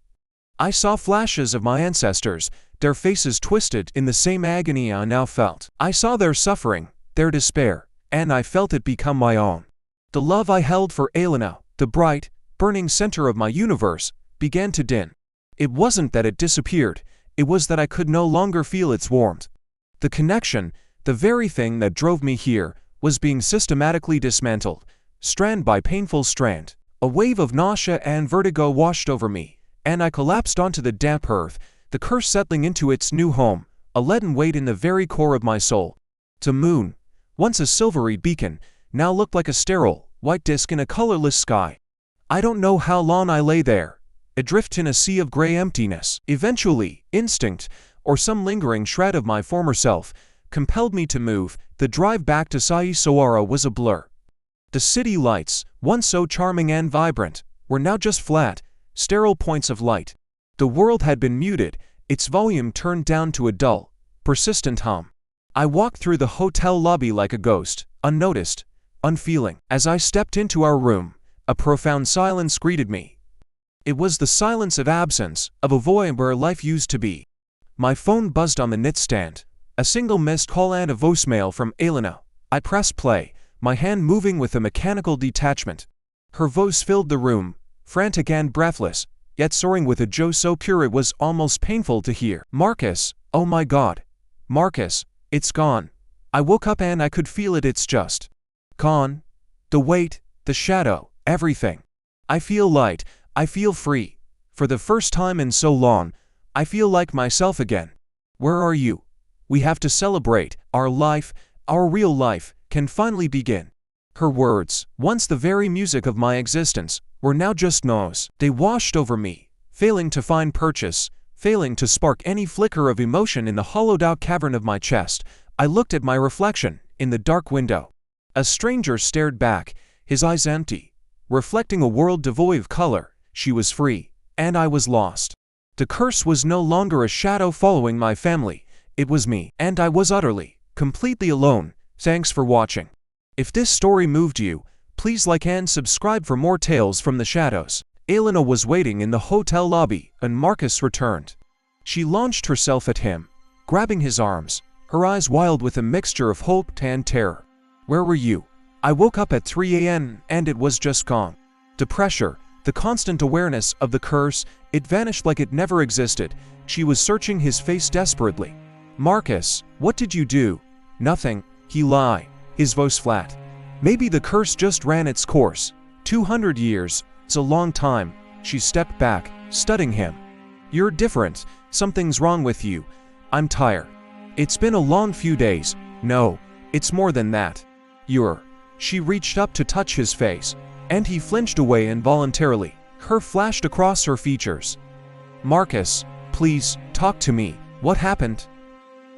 I saw flashes of my ancestors, their faces twisted in the same agony I now felt. I saw their suffering, their despair, and I felt it become my own. The love I held for Elena, the bright, burning center of my universe, began to dim. It wasn't that it disappeared, it was that I could no longer feel its warmth. The connection, the very thing that drove me here, was being systematically dismantled, strand by painful strand. A wave of nausea and vertigo washed over me, and I collapsed onto the damp earth, the curse settling into its new home, a leaden weight in the very core of my soul. The moon, once a silvery beacon, now looked like a sterile, white disk in a colorless sky. I don't know how long I lay there, adrift in a sea of gray emptiness. Eventually, instinct, or some lingering shred of my former self, compelled me to move. The drive back to Saisora was a blur. The city lights, once so charming and vibrant, were now just flat, sterile points of light. The world had been muted, its volume turned down to a dull, persistent hum. I walked through the hotel lobby like a ghost, unnoticed, unfeeling. As I stepped into our room, a profound silence greeted me. It was the silence of absence, of a void where life used to be. My phone buzzed on the nightstand. A single missed call and a voicemail from Elena. I pressed play, my hand moving with a mechanical detachment. Her voice filled the room, frantic and breathless, yet soaring with a joy so pure it was almost painful to hear. Marcus, oh my God. Marcus, it's gone. I woke up and I could feel it, it's just gone. The weight, the shadow, everything. I feel light, I feel free. For the first time in so long, I feel like myself again. Where are you? We have to celebrate. Our life, our real life, can finally begin. Her words, once the very music of my existence, were now just noise. They washed over me, failing to find purchase, failing to spark any flicker of emotion in the hollowed-out cavern of my chest. I looked at my reflection in the dark window. A stranger stared back, his eyes empty, reflecting a world devoid of color. She was free, and I was lost. The curse was no longer a shadow following my family. It was me, and I was utterly, completely alone. Thanks for watching. If this story moved you, please like and subscribe for more tales from the shadows. Elena was waiting in the hotel lobby, and Marcus returned. She launched herself at him, grabbing his arms, her eyes wild with a mixture of hope and terror. Where were you? I woke up at 3 a.m. and it was just gone. The pressure, the constant awareness of the curse, it vanished like it never existed. She was searching his face desperately. Marcus, what did you do? Nothing, he lied, his voice flat. Maybe the curse just ran its course. 200 years, it's a long time. She stepped back, studying him. You're different, something's wrong with you. I'm tired. It's been a long few days. No, it's more than that. She reached up to touch his face, and he flinched away involuntarily. Her flashed across her features. Marcus, please, talk to me. What happened?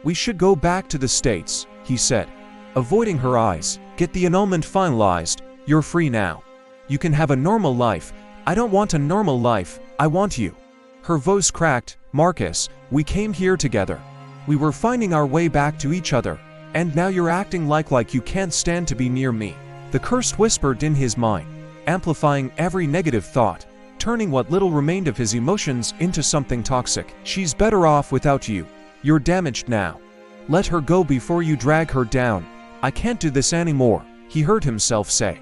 We should go back to the States, he said, avoiding her eyes. Get the annulment finalized. You're free now. You can have a normal life. I don't want a normal life. I want you. Her voice cracked. Marcus, we came here together. We were finding our way back to each other. And now you're acting like you can't stand to be near me. The curse whispered in his mind, amplifying every negative thought, turning what little remained of his emotions into something toxic. She's better off without you. You're damaged now. Let her go before you drag her down. I can't do this anymore, he heard himself say.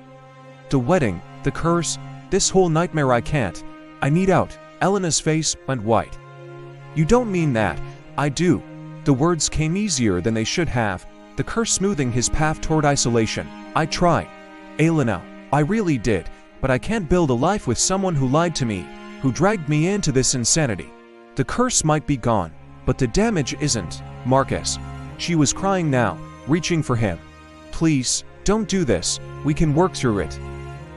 The wedding, the curse, this whole nightmare, I can't. I need out. Elena's face went white. You don't mean that. I do. The words came easier than they should have, the curse smoothing his path toward isolation. I tried. Elena, I really did, but I can't build a life with someone who lied to me, who dragged me into this insanity. The curse might be gone, but the damage isn't. Marcus. She was crying now, reaching for him. Please, don't do this. We can work through it.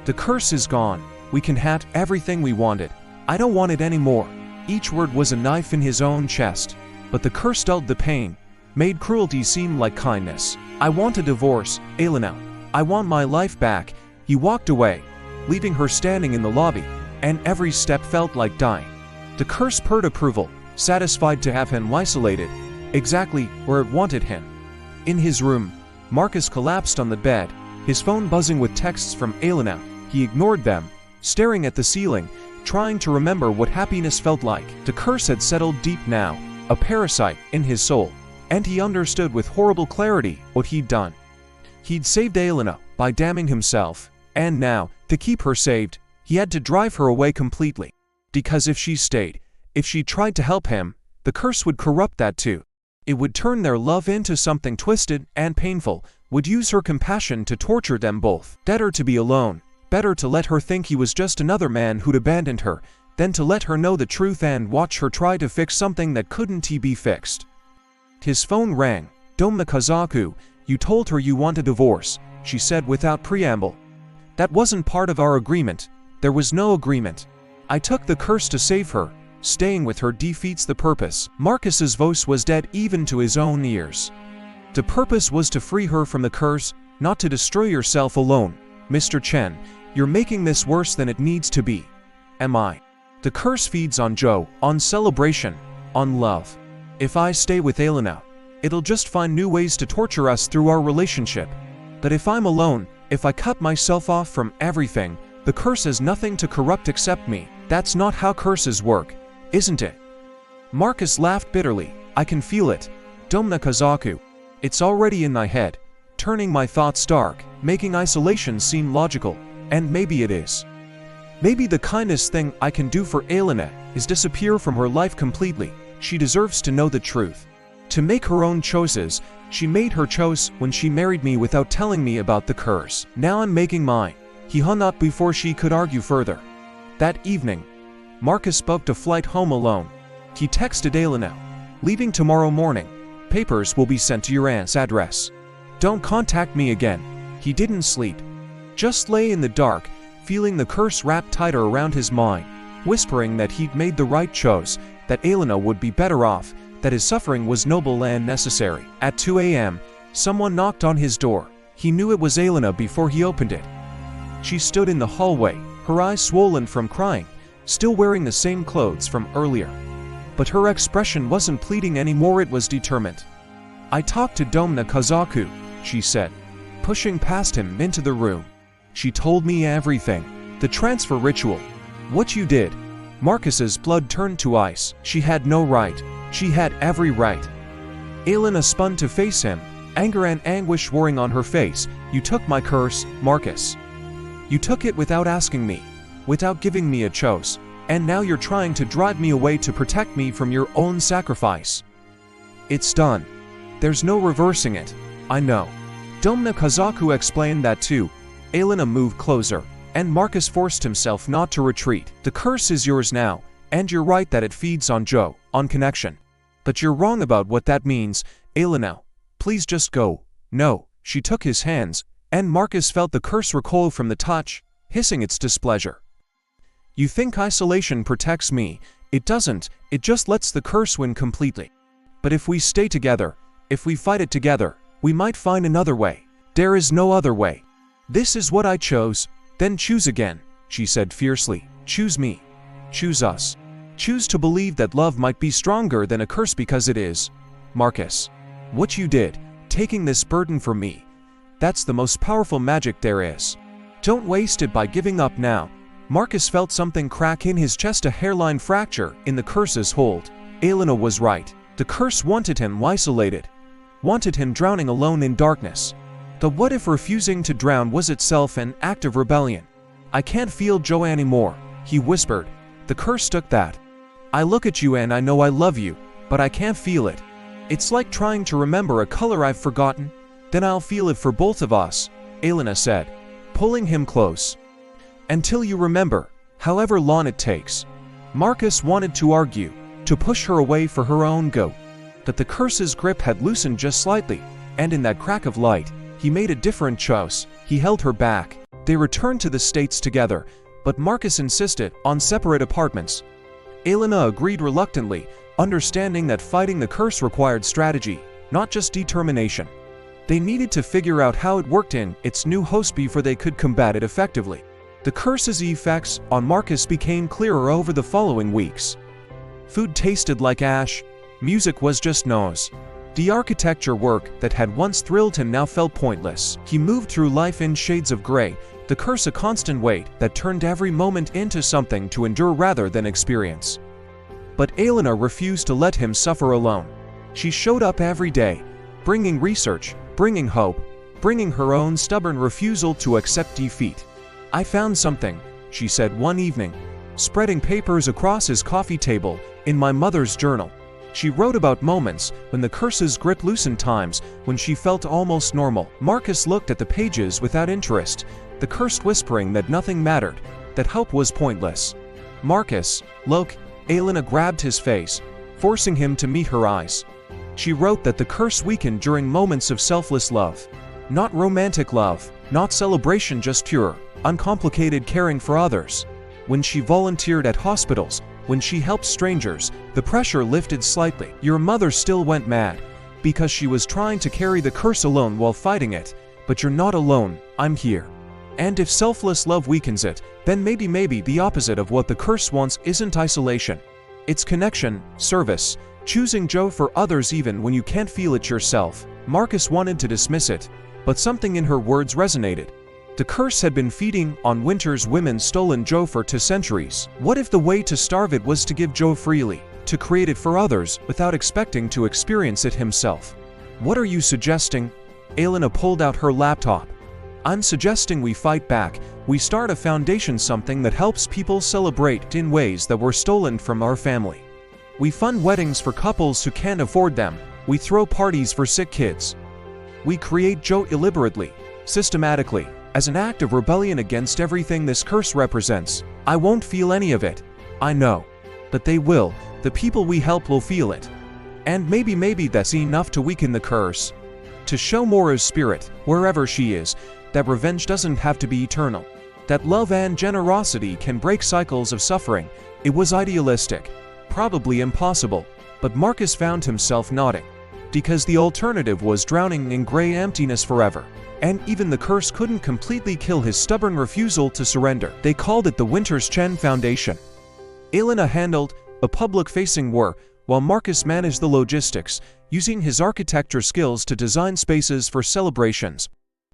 The curse is gone. We can have everything we wanted. I don't want it anymore. Each word was a knife in his own chest, but the curse dulled the pain, made cruelty seem like kindness. I want a divorce, Elena. I want my life back. He walked away, leaving her standing in the lobby, and every step felt like dying. The curse purred approval, satisfied to have him isolated, exactly where it wanted him. In his room, Marcus collapsed on the bed, his phone buzzing with texts from Elena. He ignored them, staring at the ceiling, trying to remember what happiness felt like. The curse had settled deep now, a parasite in his soul, and he understood with horrible clarity what he'd done. He'd saved Elena by damning himself, and now, to keep her saved, he had to drive her away completely. Because if she stayed, if she tried to help him, the curse would corrupt that too. It would turn their love into something twisted and painful, would use her compassion to torture them both. Better to be alone, better to let her think he was just another man who'd abandoned her, than to let her know the truth and watch her try to fix something that couldn't be fixed. His phone rang. Doma Kazaku, you told her you want a divorce, she said without preamble. That wasn't part of our agreement. There was no agreement. I took the curse to save her. Staying with her defeats the purpose. Marcus's voice was dead even to his own ears. The purpose was to free her from the curse, not to destroy yourself alone. Mr. Chen, you're making this worse than it needs to be. Am I? The curse feeds on joy, on celebration, on love. If I stay with Elena, It'll just find new ways to torture us through our relationship. But if I'm alone, if I cut myself off from everything, the curse has nothing to corrupt except me. That's not how curses work, isn't it? Marcus laughed bitterly. I can feel it. Domna Kazaku. It's already in my head, turning my thoughts dark, making isolation seem logical, and maybe it is. Maybe the kindest thing I can do for Elena is disappear from her life completely. She deserves to know the truth. To make her own choices, she made her choice when she married me without telling me about the curse. Now I'm making mine. He hung up before she could argue further. That evening, Marcus booked a flight home alone. He texted Elena, leaving tomorrow morning. Papers will be sent to your aunt's address. Don't contact me again. He didn't sleep. Just lay in the dark, feeling the curse wrapped tighter around his mind, whispering that he'd made the right choice, that Elena would be better off, that his suffering was noble and necessary. At 2 a.m., someone knocked on his door. He knew it was Elena before he opened it. She stood in the hallway, her eyes swollen from crying, still wearing the same clothes from earlier. But her expression wasn't pleading anymore, it was determined. I talked to Domna Kazaku, she said, pushing past him into the room. She told me everything. The transfer ritual. What you did. Marcus's blood turned to ice. She had no right. She had every right. Elena spun to face him, anger and anguish warring on her face. You took my curse, Marcus. You took it without asking me, without giving me a choice, and now you're trying to drive me away to protect me from your own sacrifice. It's done. There's no reversing it. I know. Domna Kazaku explained that too. Elena moved closer, and Marcus forced himself not to retreat. The curse is yours now, and you're right that it feeds on Joe, on connection. But you're wrong about what that means, Elena. Please just go. No. She took his hands, and Marcus felt the curse recoil from the touch, hissing its displeasure. You think isolation protects me. It doesn't. It just lets the curse win completely. But if we stay together, if we fight it together, we might find another way. There is no other way. This is what I chose. Then choose again, she said fiercely. Choose me. Choose us. Choose to believe that love might be stronger than a curse because it is. Marcus, what you did, taking this burden from me, that's the most powerful magic there is. Don't waste it by giving up now. Marcus felt something crack in his chest, a hairline fracture in the curse's hold. Elena was right. The curse wanted him isolated, wanted him drowning alone in darkness. But what if refusing to drown was itself an act of rebellion? I can't feel Joe anymore, he whispered. The curse took that. I look at you and I know I love you, but I can't feel it. It's like trying to remember a color I've forgotten. Then I'll feel it for both of us, Elena said, pulling him close. Until you remember, however long it takes. Marcus wanted to argue, to push her away for her own go. But the curse's grip had loosened just slightly, and in that crack of light, he made a different choice. He held her back. They returned to the States together, but Marcus insisted on separate apartments. Elena agreed reluctantly, understanding that fighting the curse required strategy, not just determination. They needed to figure out how it worked in its new host before they could combat it effectively. The curse's effects on Marcus became clearer over the following weeks. Food tasted like ash, music was just noise. The architecture work that had once thrilled him now felt pointless. He moved through life in shades of gray, the curse a constant weight that turned every moment into something to endure rather than experience. But Elena refused to let him suffer alone. She showed up every day, bringing research, bringing hope, bringing her own stubborn refusal to accept defeat. I found something, she said one evening, spreading papers across his coffee table, in my mother's journal. She wrote about moments when the curse's grip loosened, times when she felt almost normal. Marcus looked at the pages without interest, the curse whispering that nothing mattered, that hope was pointless. Marcus, look, Elena grabbed his face, forcing him to meet her eyes. She wrote that the curse weakened during moments of selfless love. Not romantic love, not celebration, just pure, uncomplicated caring for others. When she volunteered at hospitals, when she helped strangers, the pressure lifted slightly. Your mother still went mad, because she was trying to carry the curse alone while fighting it, but you're not alone, I'm here. And if selfless love weakens it, then maybe the opposite of what the curse wants isn't isolation. It's connection, service, Choosing Joe for others even when you can't feel it yourself. Marcus wanted to dismiss it, but something in her words resonated. The curse had been feeding on Winters' women stolen Joe for 2 centuries. What if the way to starve it was to give Joe freely, to create it for others without expecting to experience it himself? What are you suggesting? Elena pulled out her laptop. I'm suggesting we fight back. We start a foundation, something that helps people celebrate in ways that were stolen from our family. We fund weddings for couples who can't afford them. We throw parties for sick kids. We create Joe illiberately, systematically, as an act of rebellion against everything this curse represents. I won't feel any of it. I know. But they will. The people we help will feel it. And maybe that's enough to weaken the curse. To show Mora's spirit, wherever she is, that revenge doesn't have to be eternal. That love and generosity can break cycles of suffering. It was idealistic, probably impossible, but Marcus found himself nodding. Because the alternative was drowning in gray emptiness forever. And even the curse couldn't completely kill his stubborn refusal to surrender. They called it the Winters Chen Foundation. Elena handled a public-facing war, while Marcus managed the logistics, using his architecture skills to design spaces for celebrations.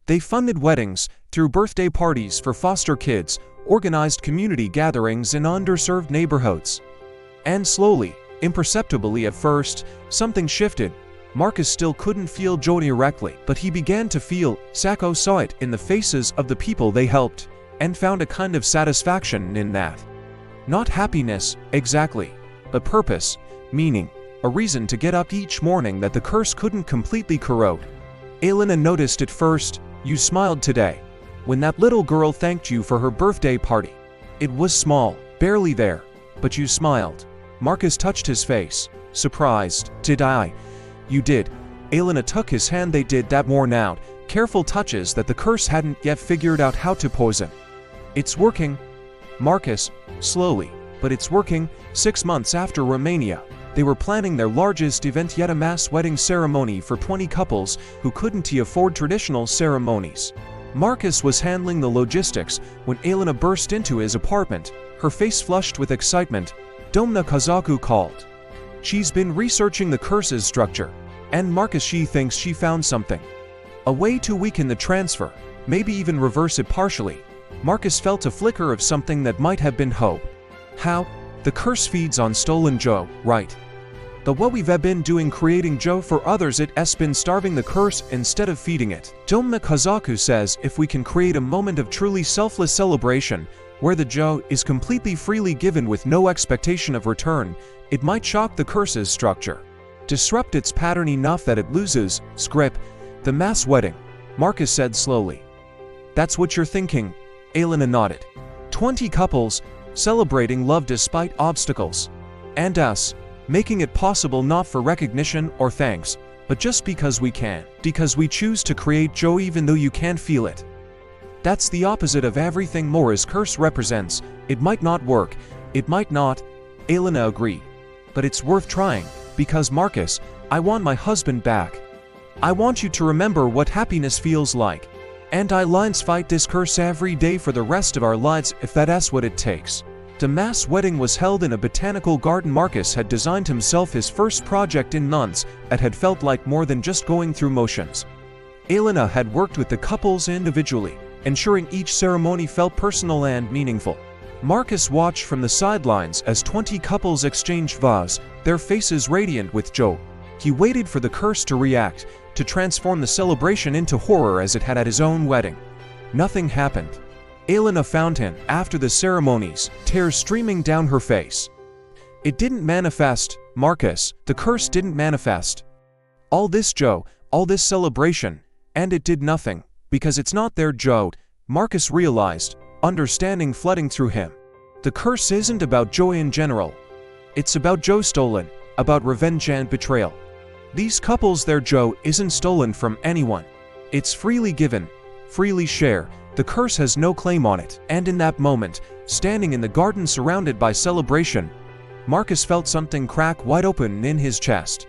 They funded weddings, threw birthday parties for foster kids, organized community gatherings in underserved neighborhoods. And slowly, imperceptibly at first, something shifted. Marcus still couldn't feel joy directly, but he began to feel. Sacco saw it in the faces of the people they helped, and found a kind of satisfaction in that. Not happiness, exactly, but purpose, meaning, a reason to get up each morning that the curse couldn't completely corrode. Elena noticed it first. You smiled today, when that little girl thanked you for her birthday party. It was small, barely there, but you smiled. Marcus touched his face, surprised. Did I? You did. Elena took his hand. They did that worn out, careful touches that the curse hadn't yet figured out how to poison. It's working. Marcus, slowly, but it's working. 6 months after Romania, they were planning their largest event yet, a mass wedding ceremony for 20 couples who couldn't afford traditional ceremonies. Marcus was handling the logistics when Elena burst into his apartment, her face flushed with excitement. Domna Kazaku called. She's been researching the curse's structure, and Marcus, she thinks she found something. A way to weaken the transfer, maybe even reverse it partially. Marcus felt a flicker of something that might have been hope. How? The curse feeds on stolen Joe, right? But what we've been doing, creating Joe for others, it's been starving the curse instead of feeding it. Domna Kazaku says if we can create a moment of truly selfless celebration, where the Joe is completely freely given with no expectation of return, it might shock the curse's structure. Disrupt its pattern enough that it loses grip. The mass wedding, Marcus said slowly. That's what you're thinking. Elena nodded. 20 couples, celebrating love despite obstacles. And us, making it possible not for recognition or thanks, but just because we can. Because we choose to create Joe even though you can't feel it. That's the opposite of everything Mora's curse represents. It might not work. It might not. Elena agreed. But it's worth trying, because Marcus, I want my husband back. I want you to remember what happiness feels like. And I lines fight this curse every day for the rest of our lives if that's what it takes. The mass wedding was held in a botanical garden. Marcus had designed himself his first project in months. It had felt like more than just going through motions. Elena had worked with the couples individually, ensuring each ceremony felt personal and meaningful. Marcus watched from the sidelines as 20 couples exchanged vows, their faces radiant with joy. He waited for the curse to react, to transform the celebration into horror as it had at his own wedding. Nothing happened. Elena found him after the ceremonies, tears streaming down her face. It didn't manifest, Marcus. The curse didn't manifest. All this Joe, all this celebration, and it did nothing, because it's not their Joe. Marcus realized, understanding flooding through him. The curse isn't about joy in general. It's about Joe stolen, about revenge and betrayal. These couples, their Joe isn't stolen from anyone. It's freely given, freely shared. The curse has no claim on it. And in that moment, standing in the garden surrounded by celebration, Marcus felt something crack wide open in his chest.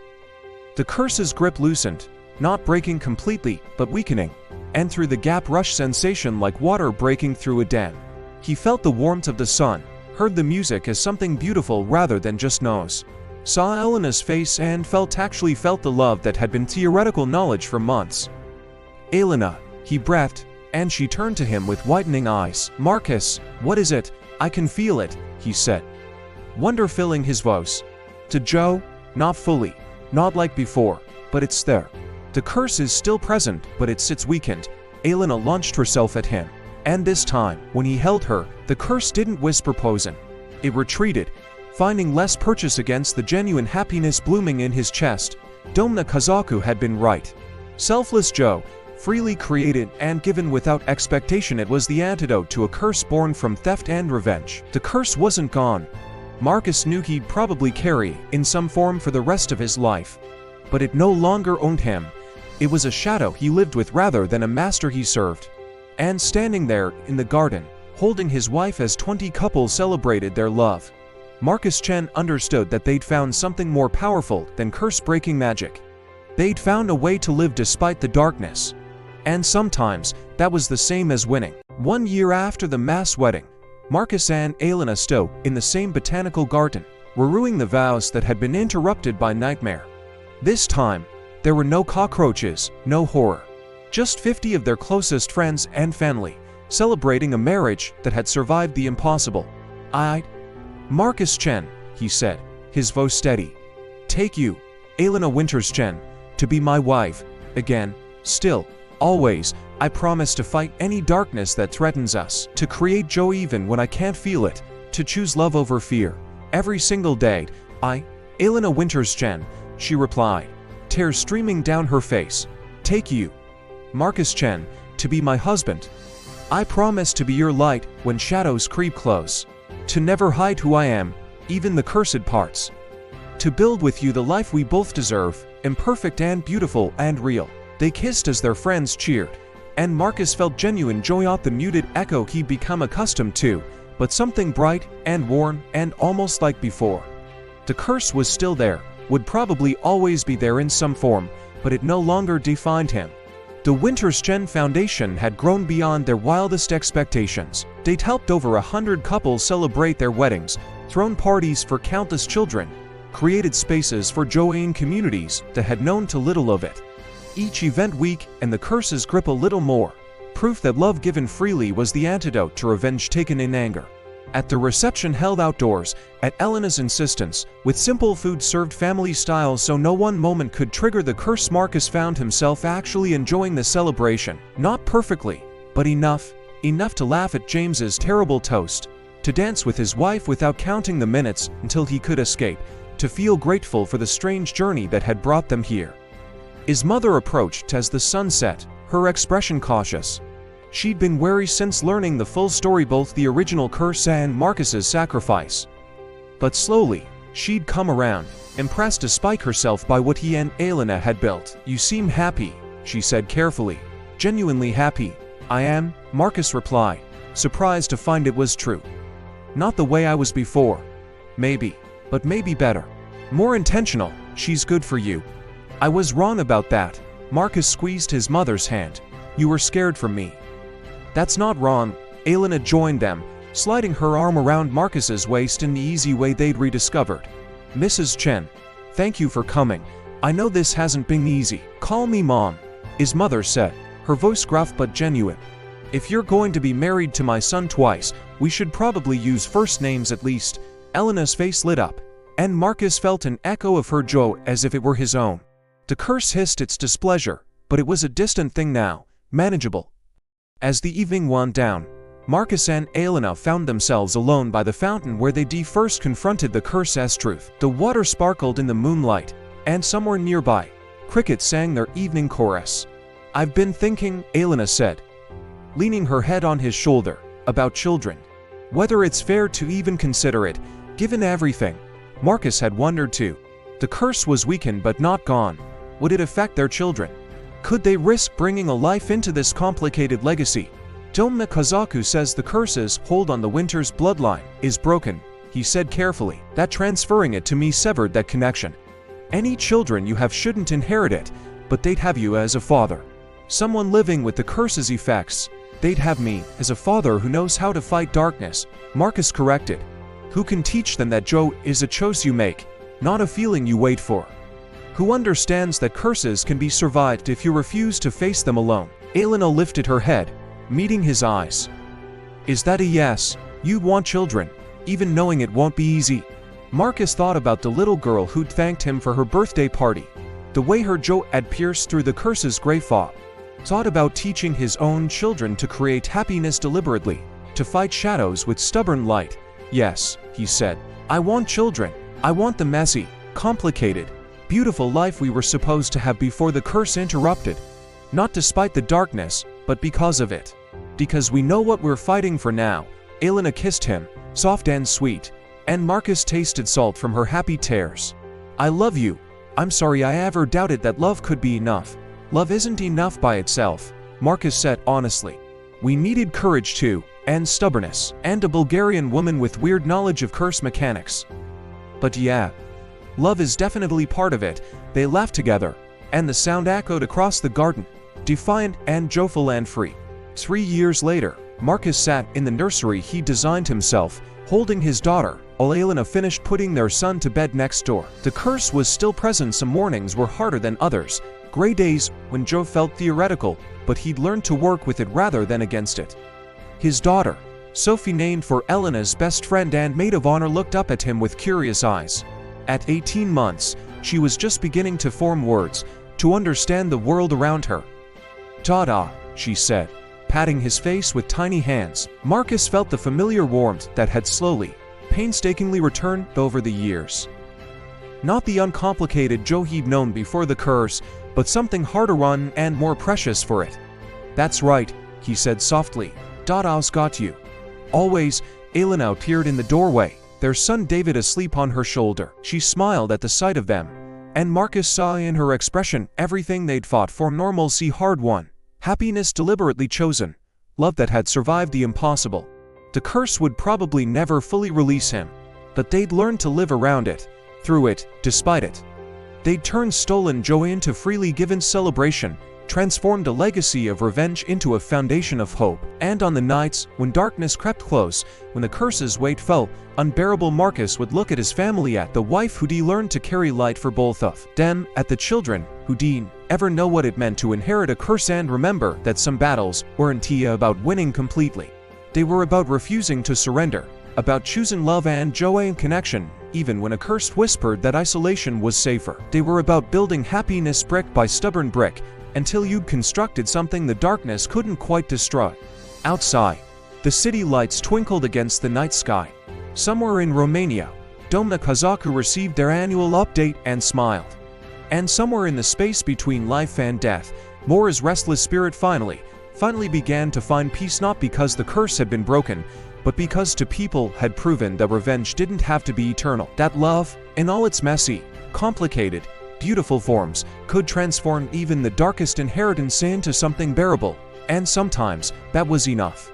The curse's grip loosened, not breaking completely, but weakening, and through the gap rushed sensation like water breaking through a dam. He felt the warmth of the sun, heard the music as something beautiful rather than just noise. saw Elena's face and actually felt the love that had been theoretical knowledge for months. "Elena," he breathed, and she turned to him with widening eyes. "Marcus, what is it? I can feel it," he said, wonder filling his voice. To Joe, not fully, not like before, but it's there. The curse is still present, but it's weakened. Elena launched herself at him, and this time, when he held her, the curse didn't whisper poison. It retreated, finding less purchase against the genuine happiness blooming in his chest. Domna Kazaku had been right. Selfless Joe, freely created and given without expectation, it was the antidote to a curse born from theft and revenge. The curse wasn't gone. Marcus knew he'd probably carry in some form for the rest of his life. But it no longer owned him. It was a shadow he lived with rather than a master he served. And standing there, in the garden, holding his wife as 20 couples celebrated their love, Marcus Chen understood that they'd found something more powerful than curse-breaking magic. They'd found a way to live despite the darkness. And sometimes, that was the same as winning. 1 year after the mass wedding, Marcus and Elena stood in the same botanical garden, renewing the vows that had been interrupted by nightmare. This time, there were no cockroaches, no horror. Just 50 of their closest friends and family, celebrating a marriage that had survived the impossible. Marcus Chen, he said, his voice steady. "Take you, Elena Winters Chen, to be my wife, again, still, always. I promise to fight any darkness that threatens us, to create joy even when I can't feel it, to choose love over fear. Every single day, Elena Winters Chen," she replied, tears streaming down her face. "Take you, Marcus Chen, to be my husband. I promise to be your light when shadows creep close, to never hide who I am, even the cursed parts. To build with you the life we both deserve, imperfect and beautiful and real." They kissed as their friends cheered, and Marcus felt genuine joy at the muted echo he'd become accustomed to, but something bright and warm and almost like before. The curse was still there, would probably always be there in some form, but it no longer defined him. The Winters Chen Foundation had grown beyond their wildest expectations. They'd helped over 100 couples celebrate their weddings, thrown parties for countless children, created spaces for joy in communities that had known too little of it. Each event weak and the curse's grip a little more, proof that love given freely was the antidote to revenge taken in anger. At the reception held outdoors, at Elena's insistence, with simple food served family style so no one moment could trigger the curse, Marcus found himself actually enjoying the celebration. Not perfectly, but enough to laugh at James's terrible toast, to dance with his wife without counting the minutes until he could escape, to feel grateful for the strange journey that had brought them here. His mother approached as the sun set, her expression cautious. She'd been wary since learning the full story, both the original curse and Marcus's sacrifice. But slowly, she'd come around, impressed despite herself by what he and Elena had built. "You seem happy," she said carefully. "Genuinely happy." "I am," Marcus replied, surprised to find it was true. "Not the way I was before. Maybe, but maybe better. More intentional. She's good for you." "I was wrong about that." Marcus squeezed his mother's hand. "You were scared for me." "That's not wrong." Elena joined them, sliding her arm around Marcus's waist in the easy way they'd rediscovered. "Mrs. Chen, thank you for coming. I know this hasn't been easy." "Call me Mom," his mother said, her voice gruff but genuine. "If you're going to be married to my son twice, we should probably use first names at least." Elena's face lit up, and Marcus felt an echo of her joy as if it were his own. The curse hissed its displeasure, but it was a distant thing now, manageable. As the evening wound down, Marcus and Elena found themselves alone by the fountain where they'd first confronted the curse as truth. The water sparkled in the moonlight, and somewhere nearby, crickets sang their evening chorus. "I've been thinking," Elena said, leaning her head on his shoulder, "about children. Whether it's fair to even consider it, given everything." Marcus had wondered too. The curse was weakened but not gone. Would it affect their children? Could they risk bringing a life into this complicated legacy? Domna Kazaku says the curse's hold on the Winters bloodline is broken, he said carefully. That transferring it to me severed that connection. Any children you have shouldn't inherit it, but they'd have you as a father. Someone living with the curse's effects. They'd have me as a father who knows how to fight darkness, Marcus corrected. Who can teach them that joy is a choice you make, not a feeling you wait for. Who understands that curses can be survived if you refuse to face them alone? Elena lifted her head, meeting his eyes. Is that a yes? You want children, even knowing it won't be easy. Marcus thought about the little girl who'd thanked him for her birthday party, the way her joke had pierced through the curse's grey fog. Thought about teaching his own children to create happiness deliberately, to fight shadows with stubborn light. Yes, he said, I want children. I want the messy, complicated, beautiful life we were supposed to have before the curse interrupted. Not despite the darkness, but because of it. Because we know what we're fighting for now. Elena kissed him, soft and sweet, and Marcus tasted salt from her happy tears. I love you. I'm sorry I ever doubted that love could be enough. Love isn't enough by itself, Marcus said honestly. We needed courage too, and stubbornness, and a Bulgarian woman with weird knowledge of curse mechanics. But yeah, love is definitely part of it. They laughed together, and the sound echoed across the garden, defiant and joyful and free. 3 years later, Marcus sat in the nursery he designed himself, holding his daughter, while Elena finished putting their son to bed next door. The curse was still present. Some mornings were harder than others, gray days when Joe felt theoretical, but he'd learned to work with it rather than against it. His daughter, Sophie, named for Elena's best friend and maid of honor, looked up at him with curious eyes. At 18 months, she was just beginning to form words, to understand the world around her. "Dada," she said, patting his face with tiny hands. Marcus felt the familiar warmth that had slowly, painstakingly returned over the years. Not the uncomplicated Joe he'd known before the curse, but something harder won and more precious for it. "That's right," he said softly. "Dada's got you." Always. Elena appeared in the doorway, their son David asleep on her shoulder. She smiled at the sight of them, and Marcus saw in her expression everything they'd fought for: normalcy hard won, happiness deliberately chosen, love that had survived the impossible. The curse would probably never fully release him, but they'd learn to live around it, through it, despite it. They'd turned stolen joy into freely given celebration, transformed a legacy of revenge into a foundation of hope. And on the nights when darkness crept close, when the curse's weight felt unbearable, Marcus would look at his family, at the wife who'd learned to carry light for both of them, at the children who'd ever know what it meant to inherit a curse, and remember that some battles weren't about winning completely. They were about refusing to surrender, about choosing love and joy and connection, even when a curse whispered that isolation was safer. They were about building happiness brick by stubborn brick, until you'd constructed something the darkness couldn't quite destroy. Outside, the city lights twinkled against the night sky. Somewhere in Romania, Domna Kazaku received their annual update and smiled. And somewhere in the space between life and death, Mora's restless spirit finally began to find peace, not because the curse had been broken, but because two people had proven that revenge didn't have to be eternal. That love, in all its messy, complicated, beautiful forms, could transform even the darkest inheritance into something bearable, and sometimes that was enough.